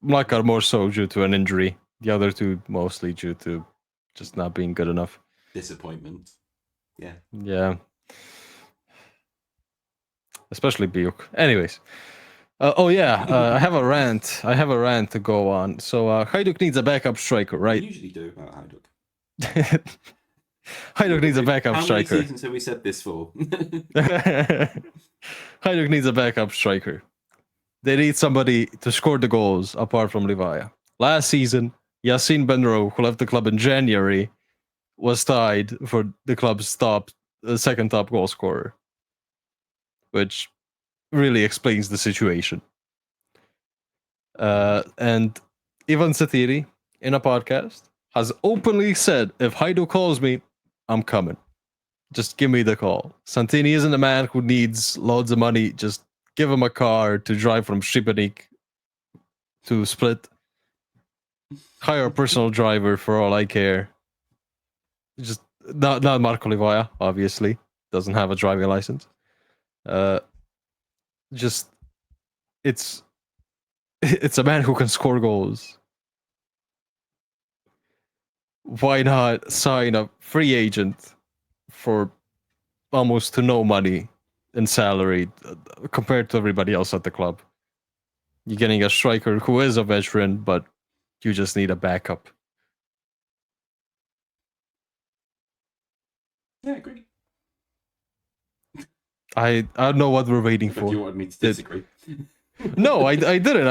A: Mlakar more so due to an injury. The other two mostly due to just not being good enough.
B: Disappointment. Yeah.
A: Yeah. Especially Biuk. Anyways. I have a rant. I have a rant to go on. So Hajduk needs a backup striker,
B: You
A: right?
B: usually do about Hajduk.
A: Hajduk needs a backup
B: How many
A: striker.
B: seasons have we said this for?
A: Hajduk needs a backup striker. They need somebody to score the goals apart from Livaya. Last season, Yassine Benro, who left the club in January, was tied for the club's second top goal scorer, which really explains the situation. And Ivan Satiri, in a podcast, has openly said, if Hajduk calls me, I'm coming. Just give me the call. Santini isn't a man who needs loads of money. Just give him a car to drive from Šibenik to Split. Hire a personal driver for all I care. Just not Marco Livaya, obviously. Doesn't have a driving license. Just it's a man who can score goals. Why not sign a free agent for almost to no money in salary compared to everybody else at the club? You're getting a striker who is a veteran, but you just need a backup.
B: Yeah, I agree.
A: I don't know what we're waiting
B: If
A: for.
B: you wanted me to disagree.
A: No, I didn't.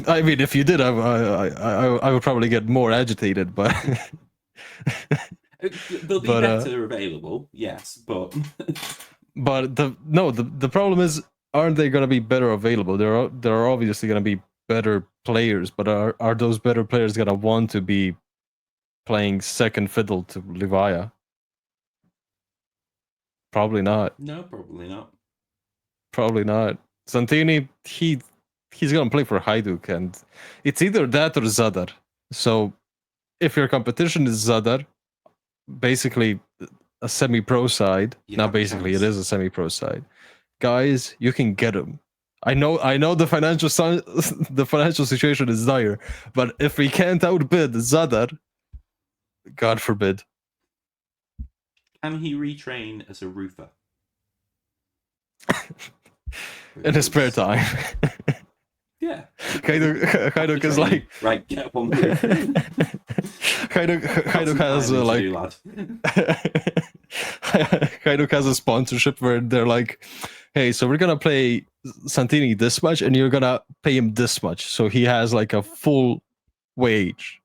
A: I mean, if you did, I would probably get more agitated. But
B: They'll be better available, yes, but
A: the problem is, aren't they going to be better available? There are obviously going to be better players, but are those better players going to want to be playing second fiddle to Livaya? Probably not.
B: No, probably not.
A: Probably not. Santini, he's gonna play for Hajduk, and it's either that or Zadar. So if your competition is Zadar, basically a semi-pro side. Now, basically, it is a semi-pro side. Guys, you can get him. I know the financial situation is dire, but if we can't outbid Zadar, God forbid.
B: Can he retrain as a roofer?
A: In his spare time.
B: Yeah.
A: Hajduk is like...
B: Right, get up on the
A: Hajduk has like... Hajduk has a sponsorship where they're like, hey, so we're going to pay Santini this much and you're going to pay him this much. So he has like a full wage.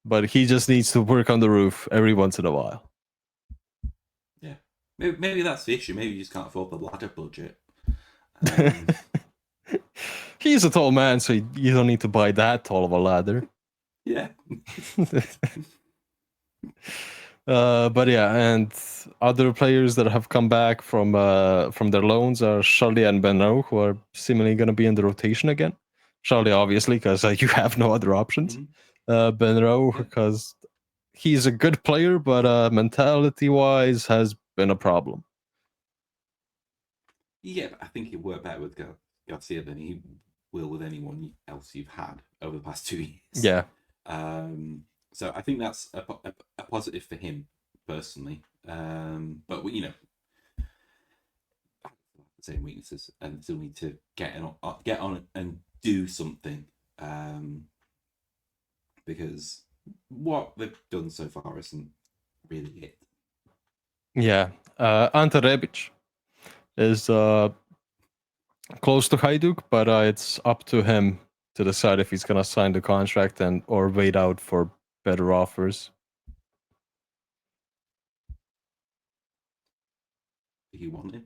A: But he just needs to work on the roof every once in a while.
B: Yeah. Maybe that's the issue. Maybe you just can't afford the ladder budget.
A: He's a tall man, so you don't need to buy that tall of a ladder.
B: Yeah.
A: But yeah, and other players that have come back from their loans are Charlie and Benro, who are seemingly going to be in the rotation again. Charlie, obviously, because you have no other options. Benro, because he's a good player, but mentality-wise has been a problem.
B: Yeah, but I think he'll work better with Garcia than he will with anyone else you've had over the past 2 years.
A: Yeah.
B: So I think that's a positive for him personally. But the same weaknesses and still need to get on and do something. Because what they've done so far isn't really it.
A: Yeah. Ante Rebic is close to Hajduk, but it's up to him to decide if he's gonna sign the contract or wait out for better offers.
B: Do you want him?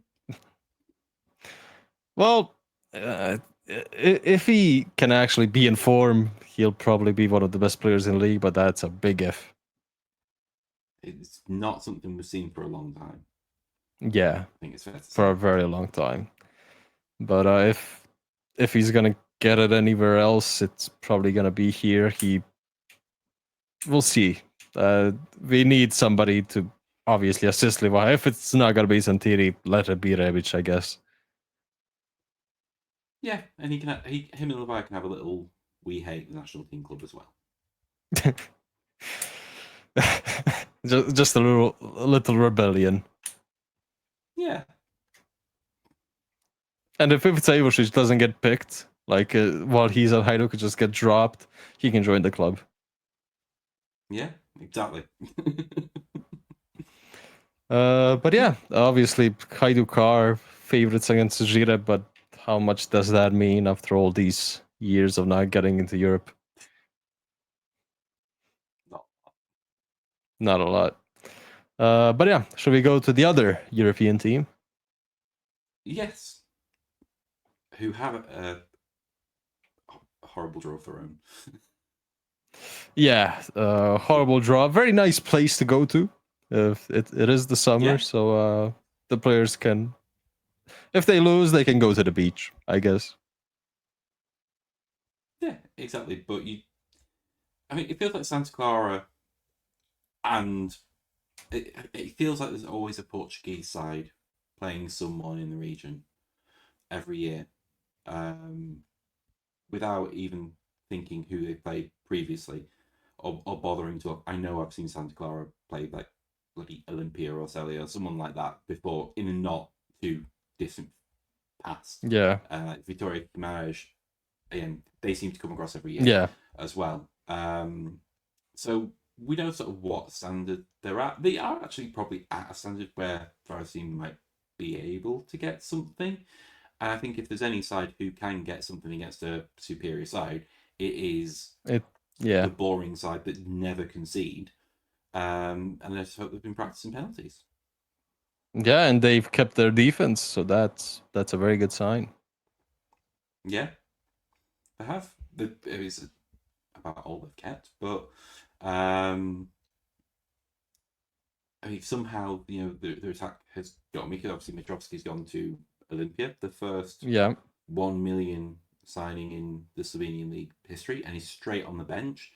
A: Well, if he can actually be in form, he'll probably be one of the best players in the league, but that's a big if.
B: It's not something we've seen for a long time.
A: Yeah,
B: I think it's fair to say.
A: for a very long time. But if he's gonna get it anywhere else, it's probably gonna be here. We'll see. We need somebody to obviously assist Levi. If it's not gonna be Santini, let it be Rebic, I guess.
B: Yeah, and him and Levi can have a little we hate the national team club as well.
A: just a little rebellion.
B: Yeah.
A: And if Ivica doesn't get picked, like while he's at Hajduk, could just get dropped, he can join the club.
B: Yeah, exactly.
A: But yeah, obviously Hajduk are favorites against Rijeka, but how much does that mean after all these years of not getting into Europe? Not a lot. But yeah, should we go to the other European team?
B: Yes. Who have a horrible draw of their own.
A: Yeah, horrible draw. Very nice place to go to. It is the summer,
B: Yeah.
A: so the players can, if they lose, they can go to the beach, I guess.
B: Yeah, exactly. But it feels like Santa Clara, and it feels like there's always a Portuguese side playing someone in the region every year, without even thinking who they played previously, or bothering to. I know I've seen Santa Clara play like bloody Olympia or Celia or someone like that before in a not too distant past.
A: Yeah.
B: Like Vitória Guimarães, again, they seem to come across every year.
A: Yeah.
B: As well. So we know sort of what standard they're at. They are actually probably at a standard where Varaždin might be able to get something. And I think if there's any side who can get something against a superior side, it is the boring side that never concede. And I just hope they've been practicing penalties.
A: Yeah, and they've kept their defense, so that's a very good sign.
B: Yeah, they have. It is about all they've kept, but somehow the attack has got me. Because obviously Mitrovsky's gone to Olympia, the first 1 million signing in the Slovenian league history, and he's straight on the bench.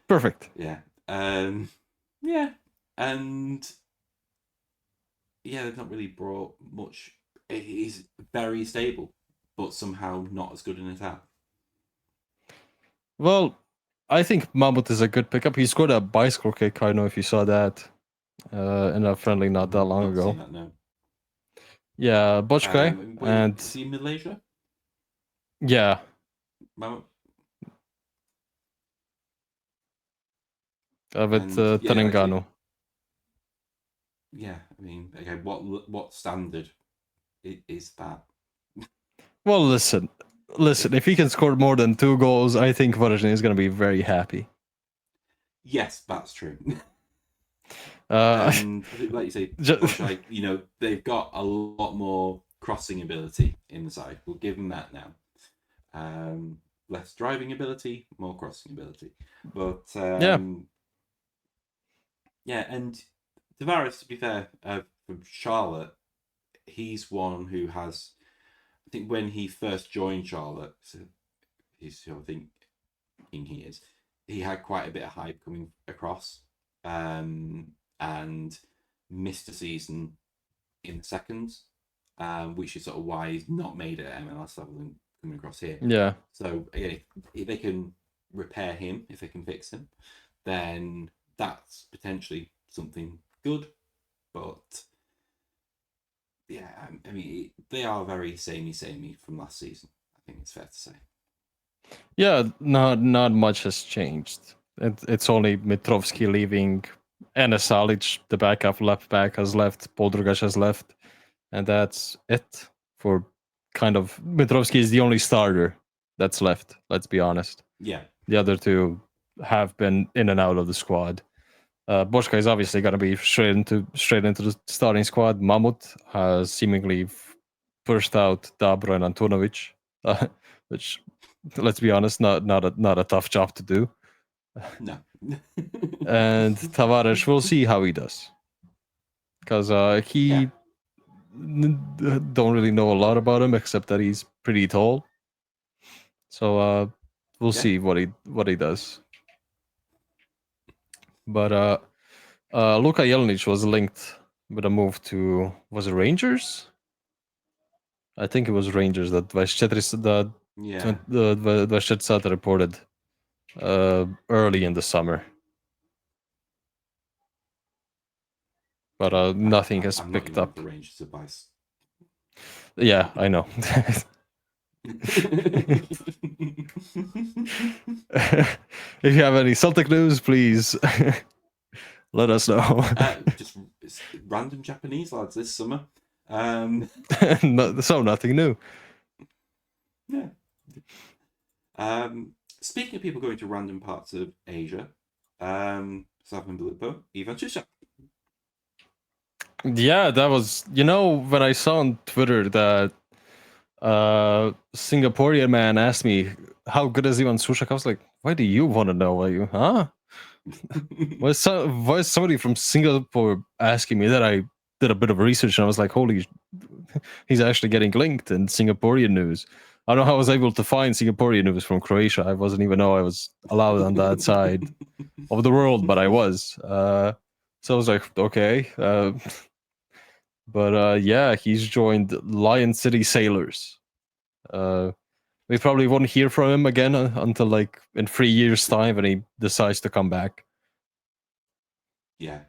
A: Perfect.
B: Yeah. And they've not really brought much. He's very stable, but somehow not as good in attack.
A: Well, I think Mamut is a good pickup. He scored a bicycle kick. I don't know if you saw that in a friendly not that long ago.
B: That, no.
A: Yeah, Bochkai. And
B: is he in Malaysia?
A: Yeah.
B: Mamut?
A: With Terengganu.
B: Yeah, I mean, okay, what standard is that?
A: Well, listen. If he can score more than 2 goals, I think Varaždin is going to be very happy.
B: Yes, that's true. And like you say, they've got a lot more crossing ability in the side. We'll give them that now. Less driving ability, more crossing ability. But and Tavares, to be fair, from Charlotte, he's one who has. I think when he first joined Charlotte, so he's who I think he is. He had quite a bit of hype coming across, and missed a season in the seconds, which is sort of why he's not made it at MLS level and coming across here.
A: Yeah.
B: So again, if they can repair him, if they can fix him, then that's potentially something good. But yeah, I mean, they are very samey from last season. I think it's fair to say. Yeah,
A: not much has changed. It's only Mitrovsky leaving, and Salic, the backup left back, has left. Podrugac has left, and that's it for kind of. Mitrovsky is the only starter that's left. Let's be honest.
B: Yeah,
A: the other two have been in and out of the squad. Boška is obviously going to be straight into the starting squad. Mamut has seemingly pushed out Dabro and Antunovic, which, let's be honest, not a tough job to do.
B: No.
A: And Tavares, we'll see how he does, because he don't really know a lot about him except that he's pretty tall. So we'll see what he does. But Luka Jelenic was linked with a move to, was it Rangers? I think it was Rangers that 24
B: Yeah.
A: The Shitsat reported early in the summer. But nothing has
B: I'm not
A: picked
B: even
A: up.
B: with the Rangers advice.
A: Yeah, I know. If you have any Celtic news, please let us know.
B: Just random Japanese lads this summer.
A: So nothing new.
B: Yeah. Speaking of people going to random parts of Asia, Slaven Bilipo, Ivan Shishak.
A: Yeah, that was, when I saw on Twitter that Singaporean man asked me how good is Ivan Sushak, I was like, why do you want to know? Are you, huh? Why is somebody from Singapore asking me that? I did a bit of research and I was like, holy, he's actually getting linked in Singaporean news. I don't know how I was able to find Singaporean news from Croatia. I wasn't even know I was allowed on that side of the world, but I was. So I was like, okay. But yeah, he's joined Lion City Sailors. We probably won't hear from him again until like in 3 years' time when he decides to come back.
B: Yeah.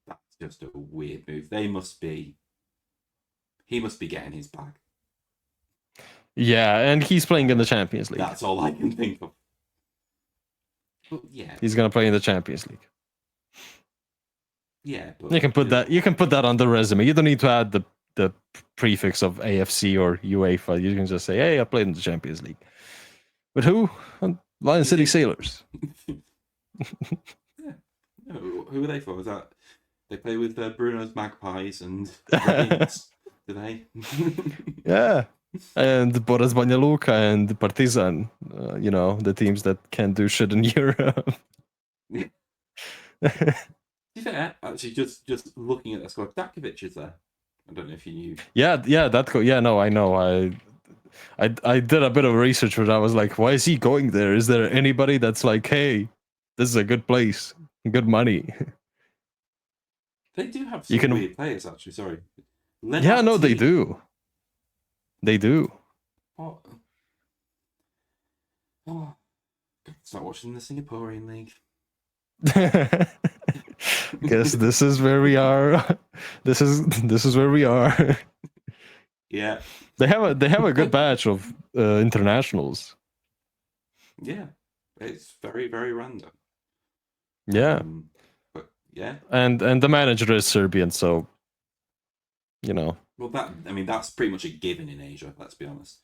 B: That's just a weird move. He must be getting his bag.
A: Yeah, and he's playing in the Champions League.
B: That's all I can think of. But yeah,
A: He's gonna play in the Champions League.
B: Yeah, but
A: you can put that. You can put that on the resume. You don't need to add the prefix of AFC or UEFA. You can just say, "Hey, I played in the Champions League." But who? Lion City Sailors.
B: Yeah. Who are they for? Is that they play with Bruno's Magpies and Dragons? Do they?
A: Yeah. And Boris Banja Luka and Partizan, the teams that can't do shit in Europe.
B: To be fair, actually, just looking at the squad, Dakovic is there. I don't know if you knew.
A: Yeah, no, I know. I did a bit of research, but I was like, why is he going there? Is there anybody that's like, hey, this is a good place, good money?
B: They do have some weird players, actually. Sorry.
A: Yeah, no, they do. They do.
B: What? Oh, start watching the Singaporean league.
A: Guess this is where we are. This is where we are.
B: Yeah.
A: They have a good batch of internationals.
B: Yeah, it's very, very random.
A: Yeah.
B: But yeah.
A: And the manager is Serbian, so
B: Well, that's pretty much a given in Asia. Let's be honest.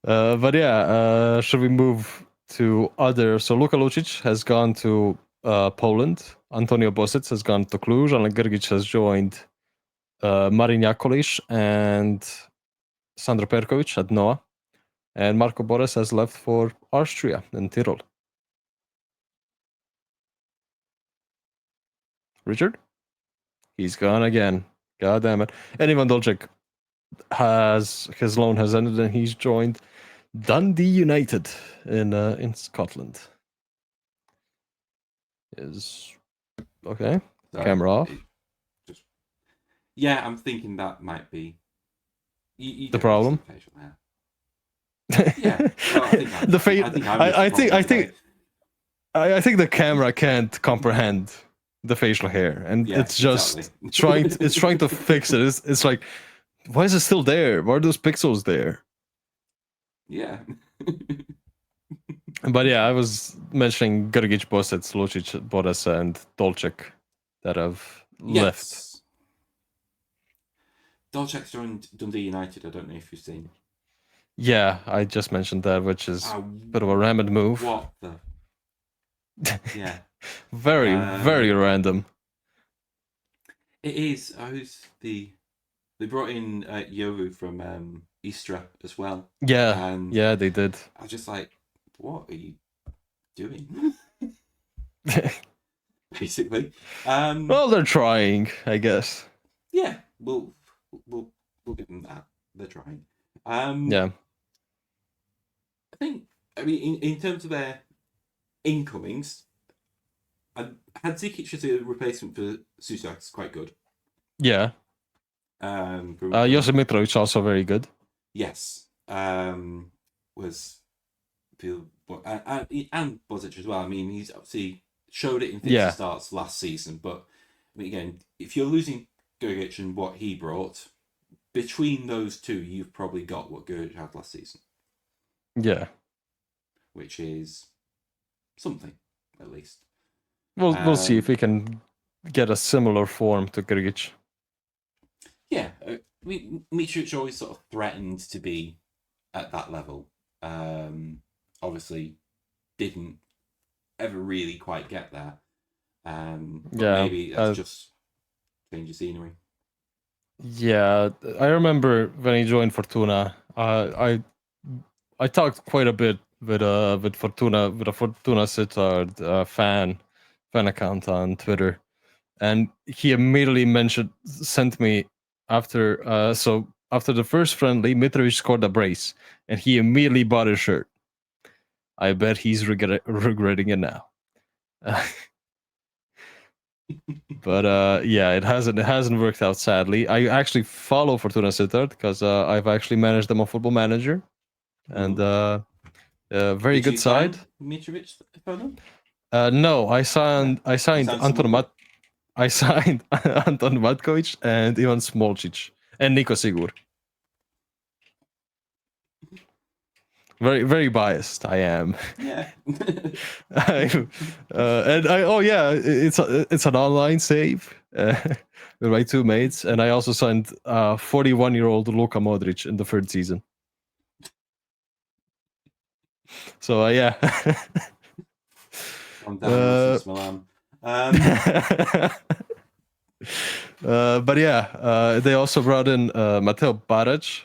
A: But yeah, should we move to other? So Luka Lucic has gone to Poland. Antonio Bosic has gone to Cluj. Alan Grgic has joined Marin Jakolic and Sandro Perkovic at Noah. And Marco Boris has left for Austria in Tyrol. Richard? He's gone again. God damn it. And Ivan Dolcek his loan has ended and he's joined Dundee United in Scotland. Is okay. Sorry, camera off.
B: Yeah, I'm thinking that might be you
A: the problem.
B: Yeah, well,
A: I think the camera can't comprehend the facial hair, and it's just trying to fix it. It's like, why is it still there? Why are those pixels there?
B: Yeah.
A: But yeah, I was mentioning Grgic, Bosic, Lucic, Boris, and Dolcek that have left.
B: Dolcek's joined Dundee United. I don't know if you've seen.
A: Yeah, I just mentioned that, which is a bit of a random move.
B: What the? Yeah.
A: Very, very random.
B: It is. They brought in Yoru from Istra as well.
A: Yeah, yeah, they did.
B: I was just like, what are you doing? Basically.
A: Well, they're trying, I guess.
B: Yeah, we'll give them that. They're trying.
A: Yeah.
B: I mean, in terms of their incomings, Hajduk as a replacement for Susak is quite good.
A: Yeah. Josip Mitrovic also very good.
B: Yes. Was feel and Bozic as well. I mean, he's obviously showed it in fits and starts last season, but I mean, again, if you're losing Gergic and what he brought, between those two, you've probably got what Gergic had last season.
A: Yeah.
B: Which is something, at least.
A: We'll see if we can get a similar form to Gergic.
B: Yeah, I mean, Mitrovic always sort of threatened to be at that level. Obviously, didn't ever really quite get there. But maybe that's just change of scenery.
A: Yeah, I remember when he joined Fortuna. I talked quite a bit with Fortuna, with a Fortuna Sittard fan account on Twitter, and he immediately sent me after after the first friendly, Mitrovic scored a brace, and he immediately bought his shirt. I bet he's regretting it now. But yeah, it hasn't worked out, sadly. I actually follow Fortuna Sittard because I've actually managed them on Football Manager, and very good side.
B: Mitrovic for them?
A: No, I signed Anton Matkovic and Ivan Smolcic and Niko Sigur. Very, very biased. I am.
B: Yeah.
A: It's an online save with my two mates, and I also signed 41-year-old Luka Modric in the third season. So yeah.
B: I'm down Milan.
A: But yeah, they also brought in Mateo Barac,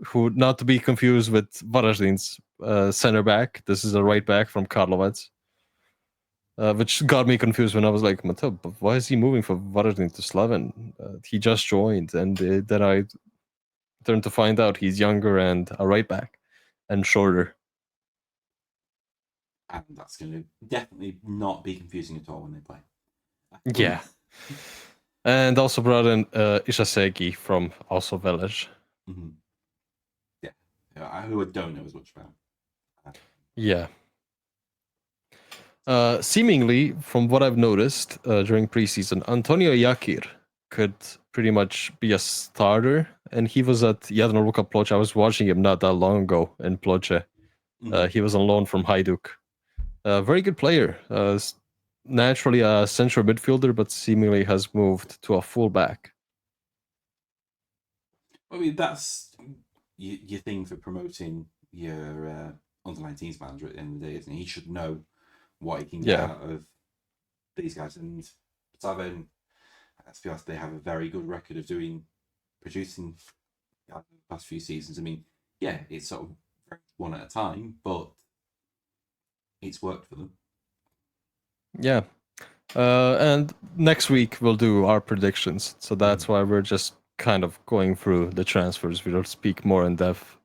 A: who, not to be confused with Varaždin's center back. This is a right back from Karlovac, which got me confused when I was like, Mateo, why is he moving from Varaždin to Slaven? He just joined, and then I turned to find out he's younger and a right back and shorter.
B: And that's going to definitely not be confusing at all when they play.
A: Yeah. And also brought in Ishaseki from also Velez.
B: Mm-hmm. Yeah, who I don't know as much about.
A: Yeah. Seemingly, from what I've noticed during preseason, Antonio Jakir could pretty much be a starter, and he was at Jadran Ploče. I was watching him not that long ago in Ploče. He was on loan from Hajduk. Very good player. Naturally a central midfielder, but seemingly has moved to a fullback.
B: I mean, that's your thing for promoting your under-19s manager at the end of the day, isn't he? He should know what he can get out of these guys. And Slaven, let's be honest, they have a very good record of producing the past few seasons. I mean, yeah, it's sort of one at a time, but it's worked for them.
A: Yeah. And next week we'll do our predictions. So that's why we're just kind of going through the transfers. We'll speak more in depth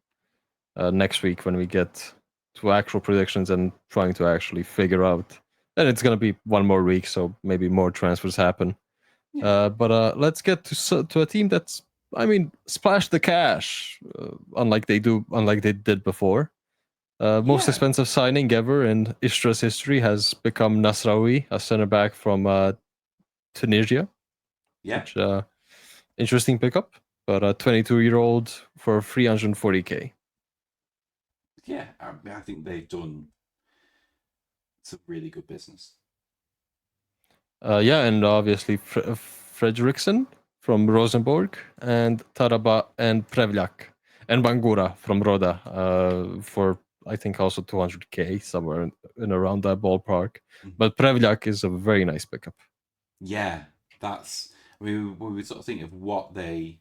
A: next week when we get to actual predictions and trying to actually figure out. And it's going to be one more week, so maybe more transfers happen. Yeah. But let's get to a team that's, I mean, splash the cash, unlike they did before. Most expensive signing ever in Istra's history has become Nasraoui, a center back from Tunisia.
B: Yeah.
A: Which, interesting pickup, but a 22-year-old for 340k.
B: Yeah, I think they've done some really good business.
A: Yeah, and obviously Fredriksson from Rosenborg, and Taraba and Prevljak and Bangura from Roda for, I think, also 200k, somewhere in around that ballpark. But Prevljak is a very nice pickup.
B: Yeah, that's. I mean, we were sort of thinking of what they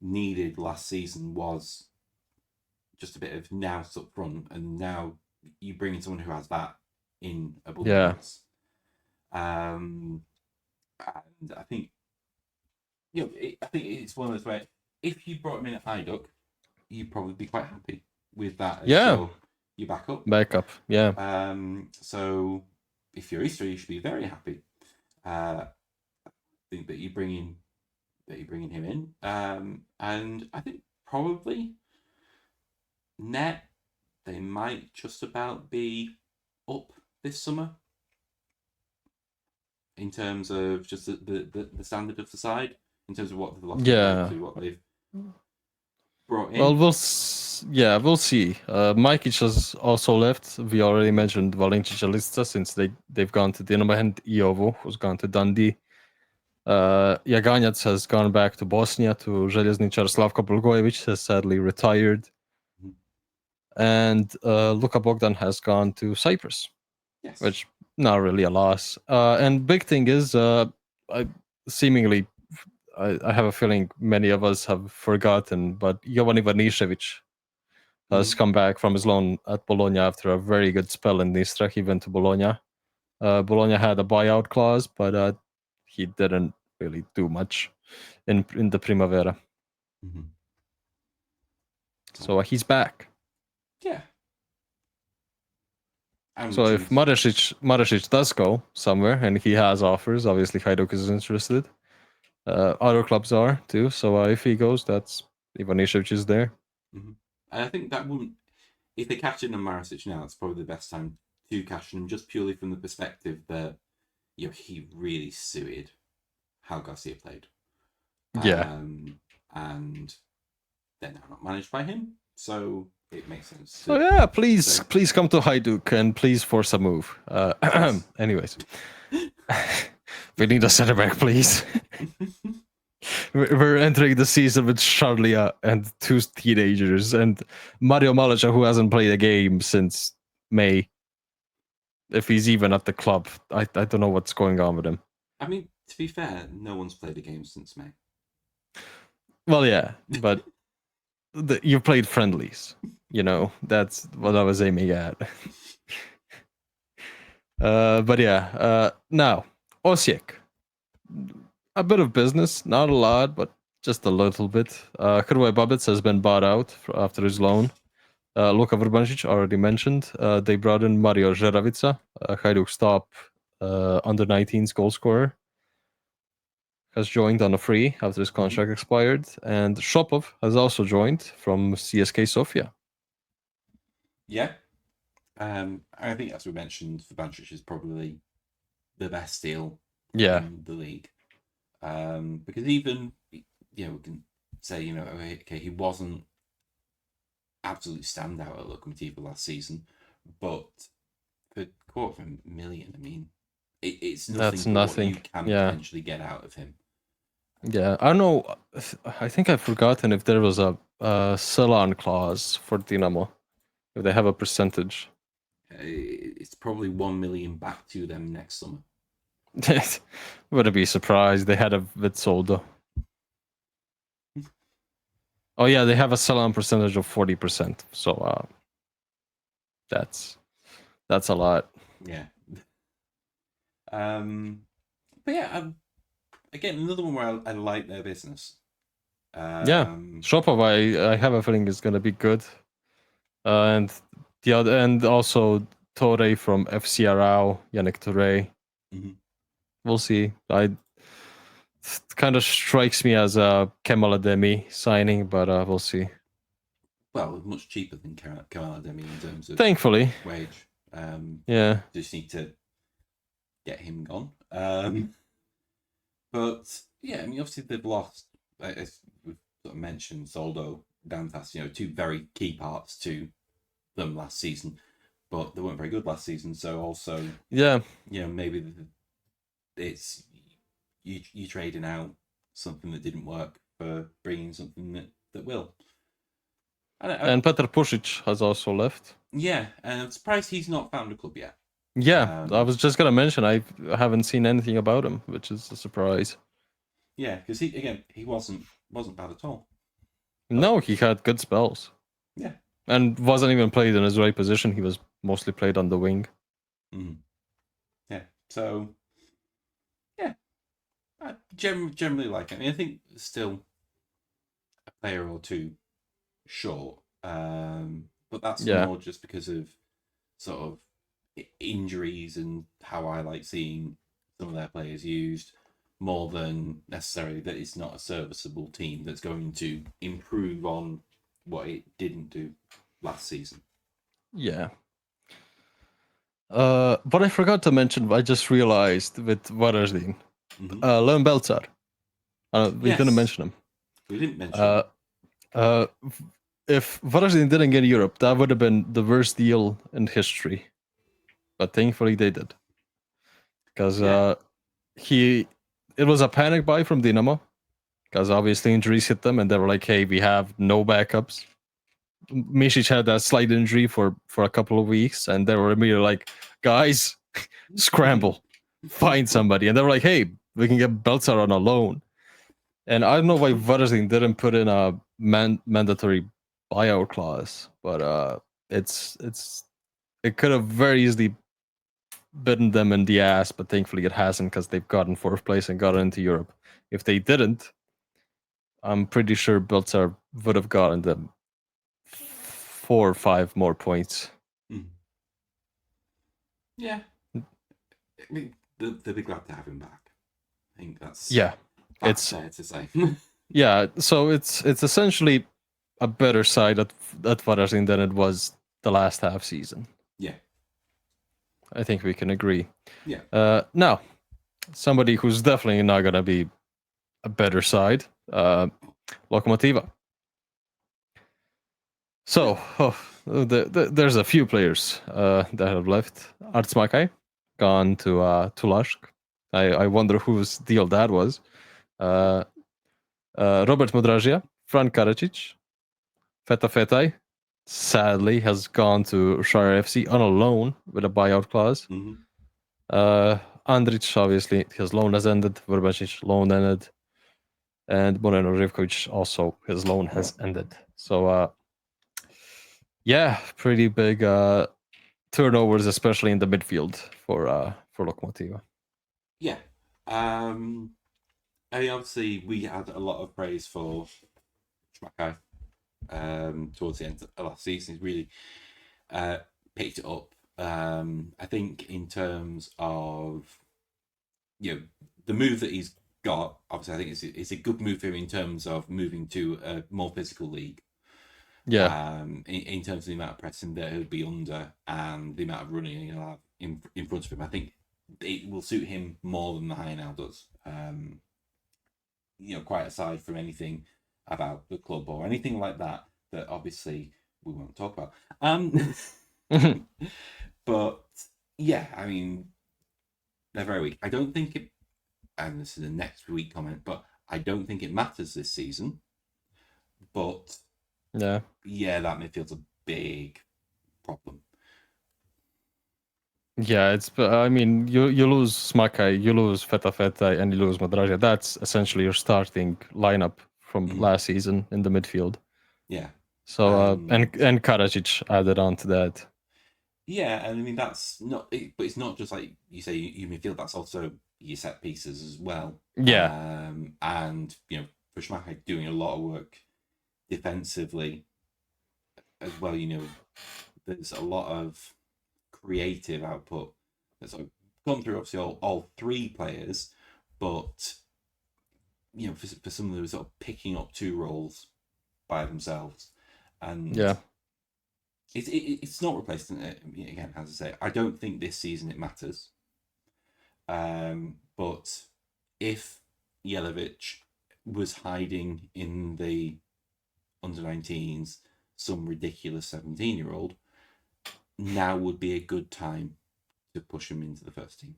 B: needed last season was just a bit of nous up front, and now you bring in someone who has that in abundance. Yeah. And I think, I think it's one of those where if you brought him in at Hajduk, you'd probably be quite happy with that. Your backup.
A: Yeah.
B: So if you're Istra, you should be very happy. I think that you bring in that you're bringing him in. And I think probably net they might just about be up this summer in terms of just the standard of the side, in terms of what they've lost
A: Yeah.
B: to what they've brought in.
A: Well, we'll see. Mikic has also left. We already mentioned Valenci Lista since they've gone to Dinamo, and Iovo, who's gone to Dundee. Jaganjac has gone back to Bosnia to Željezničar. Slavko Blagojevic has sadly retired. And Luka Bogdan has gone to Cyprus,
B: Yes.
A: which not really a loss. And big thing is, seemingly, I have a feeling many of us have forgotten, but Jovan Ivanišević has come back from his loan at Bologna after a very good spell in Istra. He went to Bologna. Bologna had a buyout clause, but he didn't really do much in the Primavera. So he's back.
B: Yeah.
A: So if Maresic does go somewhere, and he has offers, obviously Hajduk is interested. Other clubs are too. So if he goes, that's Ivanišević is there.
B: And I think that wouldn't. If they cash in on Maresic now, it's probably the best time to cash in him, just purely from the perspective that he really suited how Garcia played.
A: Yeah.
B: And they're now not managed by him, so it makes sense.
A: So yeah, please come to Hajduk and please force a move. Anyways, we need a center back, please. We're entering the season with Charlia and 2 teenagers and Mario Malacha, who hasn't played a game since May. If he's even at the club, I don't know what's going on with him.
B: I mean, to be fair, no one's played a game since May.
A: Well, yeah, but you've played friendlies. That's what I was aiming at. But yeah, now Osijek. A bit of business, not a lot, but just a little bit. Hrvoje Babec has been bought out after his loan. Luka Vrbančić, already mentioned. They brought in Mario Žeravica, Hajduk's top under-19s goal scorer. Has joined on a free after his contract expired. And Shopov has also joined from CSK Sofia.
B: Yeah. I think, as we mentioned, Vrbančić is probably the best deal in the league. Because even, we can say, okay, he wasn't absolute standout at Lokomotiva last season, but for $250,000, I mean, it's nothing. That's nothing. What you can potentially get out of him.
A: Yeah, I don't know. I think I've forgotten if there was a sell-on clause for Dinamo, if they have a percentage.
B: It's probably $1 million back to them next summer.
A: Wouldn't be surprised. They had a bit sold though. Oh yeah, they have a sell-on percentage of 40%. So that's a lot.
B: Yeah. But yeah, again, another one where I like their business.
A: Shopov, I have a feeling is gonna be good. And the other, and also Torre from FC Arau, Yannick Torre. We'll see. It kind of strikes me as a Kemal Ademi signing, but we'll see.
B: Well, much cheaper than Kemal Ademi in terms of
A: thankfully
B: wage.
A: Yeah.
B: Just need to get him gone. But yeah, I mean, obviously they've lost, as we've sort of mentioned, Soldo, Dantas, 2 very key parts to them last season, but they weren't very good last season. So also, maybe it's you trading out something that didn't work for bringing something that will.
A: And Petr Pušić has also left.
B: Yeah, and I'm surprised he's not found a club yet.
A: Yeah, I was just gonna mention I haven't seen anything about him, which is a surprise.
B: Yeah, because he wasn't bad at all.
A: No, he had good spells.
B: Yeah,
A: and wasn't even played in his right position. He was mostly played on the wing.
B: Yeah, so yeah, I generally like it. I mean, I think still a player or two short, but that's more just because of sort of injuries and how I like seeing some of their players used more than necessarily that it's not a serviceable team that's going to improve on what it didn't do last season.
A: Yeah. What I forgot to mention, I just realized with Varaždin, Leon Belzar. We didn't mention him.
B: We didn't mention him.
A: If Varaždin didn't get Europe, that would have been the worst deal in history. But thankfully they did. Because it was a panic buy from Dinamo. Because obviously injuries hit them and they were like, hey, we have no backups. Misic had that slight injury for a couple of weeks, and they were immediately like, guys, scramble, find somebody. And they were like, hey, we can get Belzar on a loan. And I don't know why Varaždin didn't put in a mandatory buyout clause, but it could have very easily bitten them in the ass, but thankfully it hasn't, because they've gotten fourth place and gotten into Europe. If they didn't, I'm pretty sure Belzar would have gotten them 4 or 5 more points.
B: Yeah. I mean, they'll be glad to have him back. I think that's fair to say.
A: Yeah, so it's essentially a better side at Varaždin than it was the last half season.
B: Yeah.
A: I think we can agree.
B: Yeah.
A: Now, somebody who's definitely not going to be a better side, Lokomotiva. So, there's a few players that have left. Artsmakai, gone to Lashk. I wonder whose deal that was. Robert Modražija, Fran Karadzic, Feta Fetai, sadly, has gone to Shire FC on a loan with a buyout clause. Andrić, obviously, his loan has ended. Vrbacic, loan ended. And Moreno Živković, also, his loan has ended. So, pretty big turnovers, especially in the midfield for Lokomotiva.
B: Yeah. I mean, obviously, we had a lot of praise for Schmakai towards the end of last season. He's really picked it up. I think in terms of the move that he's got, obviously, I think it's a good move for him in terms of moving to a more physical league.
A: Yeah.
B: In terms of the amount of pressing that he'll be under and the amount of running he'll have in front of him, I think it will suit him more than the HNL does. Quite aside from anything about the club or anything like that obviously we won't talk about. But yeah, I mean, they're very weak. I don't think it, and this is a next week comment, but I don't think it matters this season. But that midfield's a big problem.
A: Yeah, I mean, you lose Smakai, you lose Feta, and you lose Modražija. That's essentially your starting lineup from last season in the midfield.
B: Yeah.
A: So and Karadzic added on to that.
B: Yeah, and I mean that's not, but it's not just like you say you midfield. That's also your set pieces as well.
A: Yeah.
B: And for Smakai doing a lot of work defensively as well. There's a lot of creative output that's gone through obviously all 3 players, but for some of them sort of picking up 2 roles by themselves, and it's not replacing it again. As I say, I don't think this season it matters, but if Jelavic was hiding in the under-19s, some ridiculous 17-year-old, now would be a good time to push him into the first team.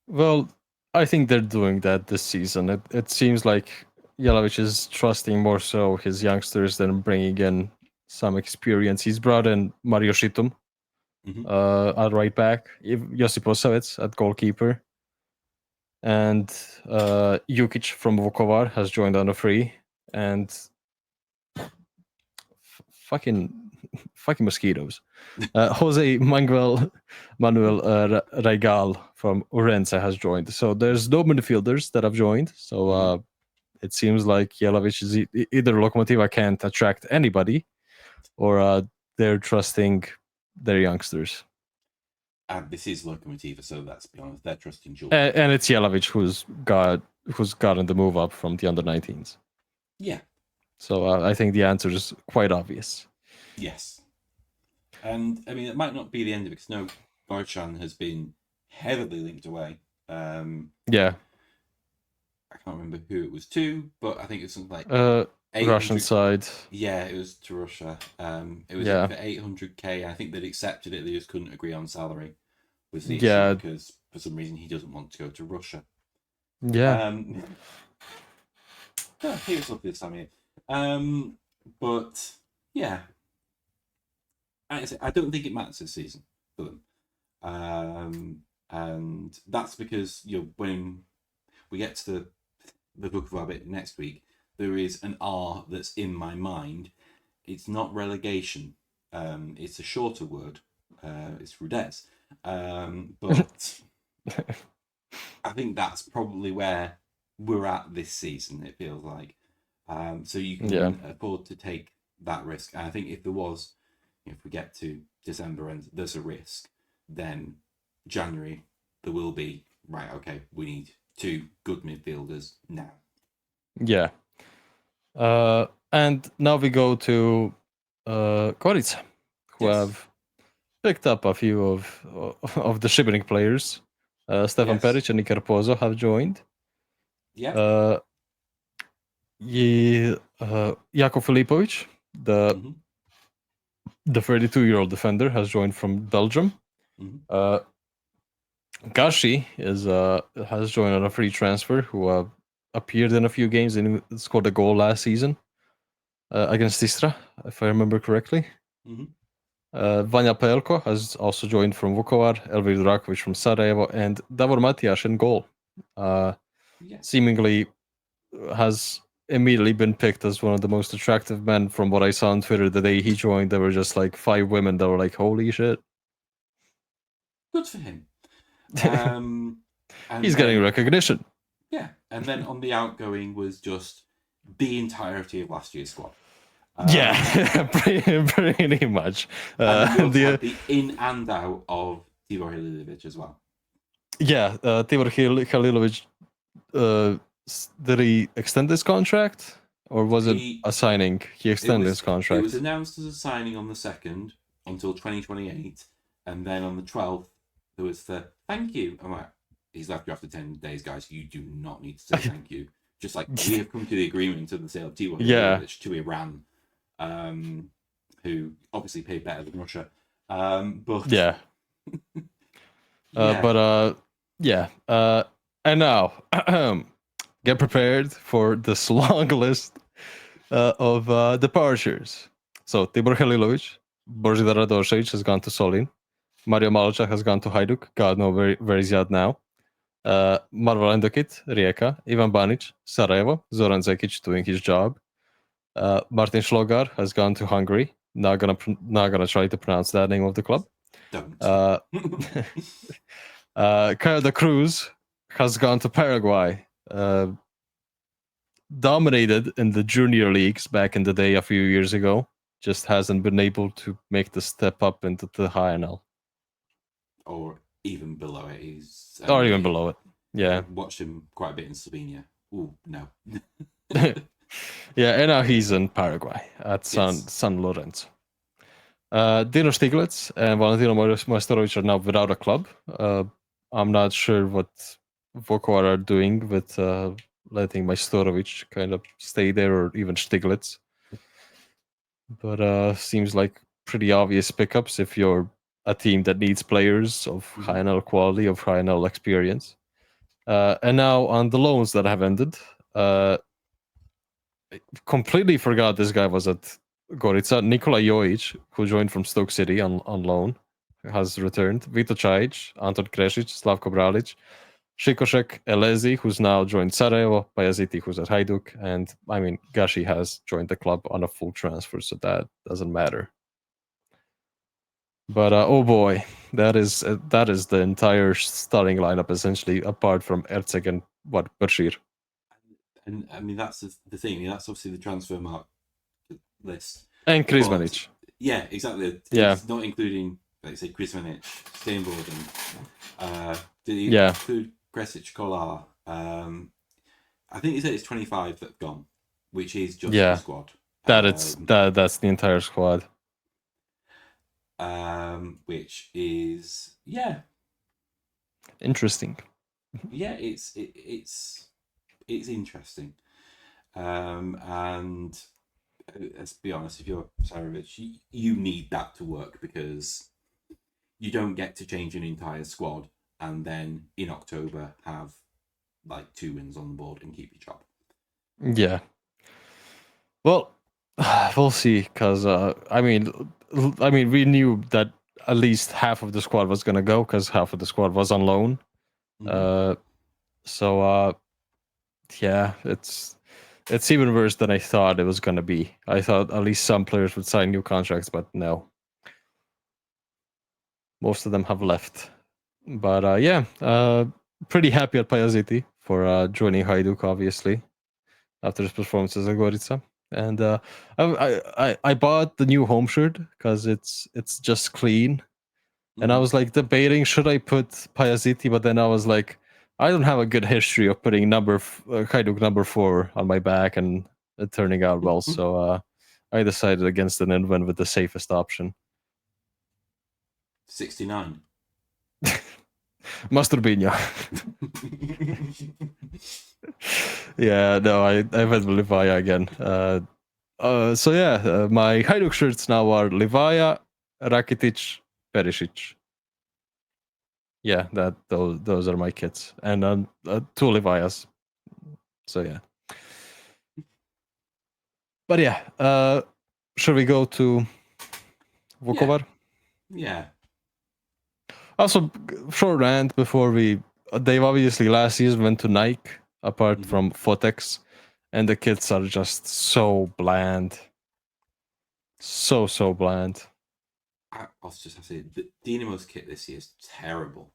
A: Well, I think they're doing that this season. It seems like Jelavic is trusting more so his youngsters than bringing in some experience. He's brought in Mario Šitum at right back, Josip Osavec at goalkeeper, and Jukic from Vukovar has joined on a free, and fucking mosquitoes. Jose Manuel Regal from Urense has joined. So there's no midfielders that have joined. So it seems like Jelavic is either Lokomotiva can't attract anybody, or they're trusting their youngsters.
B: And this is Lokomotiva, so let's be honest, they're trusting George.
A: And it's Jelavic who's got who's gotten the move up from the under 19s.
B: Yeah.
A: So I think the answer is quite obvious.
B: Yes. And I mean, it might not be the end of it because no, Barchan has been heavily linked away.
A: Yeah.
B: I can't remember who it was to, but I think it's something like
A: Russian
B: 800.
A: side.
B: Yeah, it was to Russia. It was
A: Yeah.
B: in for 800k. I think they'd accepted it. They just couldn't agree on salary. Was the
A: Yeah.
B: issue because for some reason he doesn't want to go to Russia.
A: Yeah.
B: He was lovely this time of year. But yeah, I don't think it matters this season for them. And that's because when we get to the Book of Rabbit next week, there is an R that's in my mind. It's not relegation. It's a shorter word. It's Rudez. But I think that's probably where we're at this season, it feels like. So you can afford to take that risk. And I think if we get to December and there's a risk, then January there will be, right, okay, we need 2 good midfielders now.
A: Yeah. And now we go to Gorica, who have picked up a few of the Šibenik players. Stefan Peric and Iker Pozo have joined.
B: Yeah.
A: Jako Filipovic, the 32-year-old defender, has joined from Belgium. Gashi has joined on a free transfer, who appeared in a few games and scored a goal last season against Istra, if I remember correctly. Vanja Pelko has also joined from Vukovar, Elvir Drakovic from Sarajevo, and Davor Matijaš in goal. Seemingly has immediately been picked as one of the most attractive men from what I saw on Twitter the day he joined. There were just like 5 women that were like, holy shit.
B: Good for him.
A: He's getting recognition.
B: Yeah, and then on the outgoing was just the entirety of last year's squad.
A: Pretty much.
B: The in and out of Tibor Halilovic as well.
A: Yeah, Tibor Halilovic, did he extend his contract? Or was it a signing? He extended his contract.
B: It was announced as a signing on the 2nd until 2028, and then on the 12th, there was the thank you. I'm like, he's left you after 10 days, guys. You do not need to say thank you. Just like we have come to the agreement of the sale of Tibor Halilovic to Iran, who obviously paid better than Russia. And
A: now, get prepared for this long list of departures. So Tibor Halilovic, Božidar Radošević has gone to Solin. Mario Malčak has gone to Hajduk. God knows where he's at now. Marvel Endokit, Rijeka. Ivan Banic, Sarajevo. Zoran Zekic doing his job. Martin Šlogar has gone to Hungary. Not gonna try to pronounce that name of the club.
B: Don't.
A: Caio da Cruz has gone to Paraguay. Dominated in the junior leagues back in the day a few years ago. Just hasn't been able to make the step up into the HNL.
B: Or even below it.
A: Even below it. Yeah.
B: I watched him quite a bit in Slovenia. Ooh, no.
A: Yeah, and now he's in Paraguay at San Lorenzo. Dino Stiglitz and Valentino Majstorovic are now without a club. I'm not sure what Vukovar are doing with letting Majstorovic kind of stay there, or even Stiglitz. But seems like pretty obvious pickups if you're a team that needs players of HNL quality, of HNL experience. And now on the loans that have ended, completely forgot this guy was at Gorica. Nikola Jojic, who joined from Stoke City on loan, has returned. Vito Čajic, Anton Krešić, Slavko Bralic, Šikošek Elezi, who's now joined Sarajevo, Pajaziti, who's at Hajduk, and I mean Gashi has joined the club on a full transfer, so that doesn't matter. But oh boy, that is the entire starting lineup essentially, apart from Erceg and Bashir.
B: And I mean that's the thing. That's obviously the transfer market list.
A: And Krizmanic.
B: Yeah, exactly.
A: Yeah.
B: It's not including, like say, Krizmanic, Steinborg, and did he include Kresic, Kolar? I think he said it's 25 that have gone, which is just the
A: Yeah,
B: squad.
A: that's the entire squad.
B: Which is
A: Interesting.
B: it's interesting. And let's be honest, if you're Sarovic, you need that to work, because you don't get to change an entire squad and then in October have like 2 wins on the board and keep your job.
A: Yeah. Well, we'll see. Because I mean, we knew that at least half of the squad was gonna go because half of the squad was on loan.
B: Mm-hmm.
A: So yeah, it's even worse than I thought it was gonna be. I thought at least some players would sign new contracts, but no, most of them have left. But yeah, pretty happy at Pajaziti for joining Hajduk, obviously, after his performances at Gorica. And I bought the new home shirt because it's just clean. And I was like debating, should I put Pajaziti? But then I was like, I don't have a good history of putting Hajduk number 4 on my back and it turning out well. So I decided against it and went with the safest option.
B: 69.
A: Masturbinho. Yeah, no, I went with Livaya again. So yeah, my Hajduk shirts now are Livaya, Rakitic, Perisic. Yeah, those are my kits, and 2 Livayas. So yeah, but yeah, should we go to Vukovar?
B: Yeah.
A: Also, short rant before we. They've obviously last season went to Nike, apart from Fotex, and the kits are just so bland. So bland.
B: I was just have to say, the Dynamo's kit this year is terrible.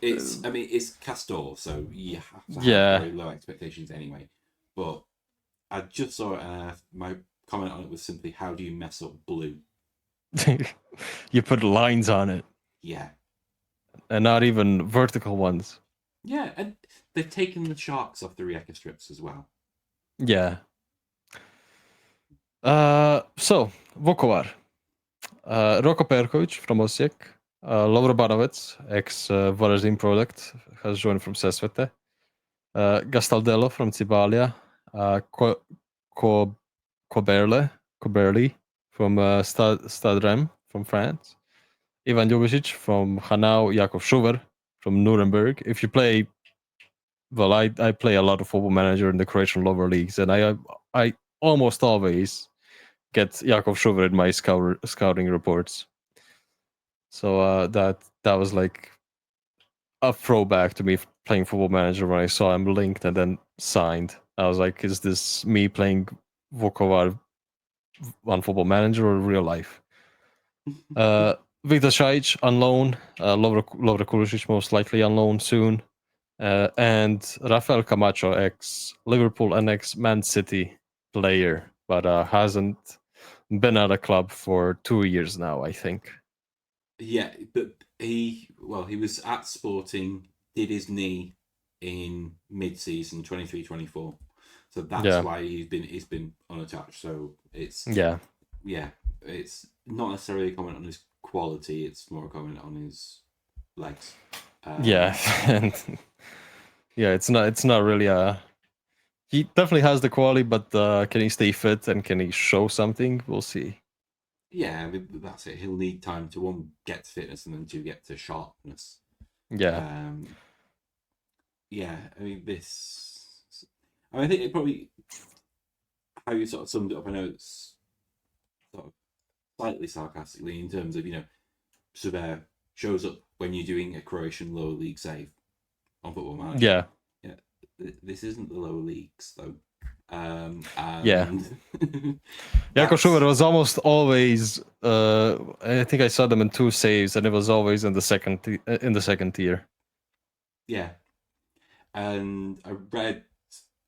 B: It's Castor, so you have to have very low expectations anyway. But I just saw it, my comment on it was simply, how do you mess up blue?
A: You put lines on it.
B: Yeah.
A: And not even vertical ones.
B: Yeah, and they've taken the sharks off the Rijeka strips as well.
A: Yeah. So, Vukovar. Roko Perkovic from Osijek. Lovro Banovec, ex-Varaždin product, has joined from Sesvete. Gastaldello from Cibalia. Koberli from Stade Rem from France. Ivan Ljubicic from Hanau. Jakov Šuver from Nuremberg. If you play, well, I play a lot of Football Manager in the Croatian lower leagues, and I almost always get Jakov Šuver in my scouting reports. So that was like a throwback to me playing Football Manager when I saw him linked and then signed. I was like, is this me playing Vukovar on Football Manager or real life? Viktor Šajić on loan. Lovro Kulisic most likely on loan soon. And Rafael Camacho, ex-Liverpool and ex-Man City player, but hasn't been at a club for 2 years now, I think.
B: Yeah, but he was at Sporting, did his knee in mid-season 23-24, so that's why he's been unattached. So it's it's not necessarily a comment on his quality; it's more a comment on his legs.
A: And it's not really a. He definitely has the quality, but can he stay fit and can he show something? We'll see.
B: Yeah, I mean, that's it. He'll need time to, 1, get to fitness, and then 2, get to sharpness.
A: Yeah.
B: Yeah, I mean, I think it probably, how you sort of summed it up, I know it's sort of slightly sarcastically in terms of, Suber shows up when you're doing a Croatian lower league save on Football Manager. Yeah. This isn't the lower leagues, though.
A: Jakov Šuver was almost always. I think I saw them in 2 saves, and it was always in the second tier.
B: Yeah, and I read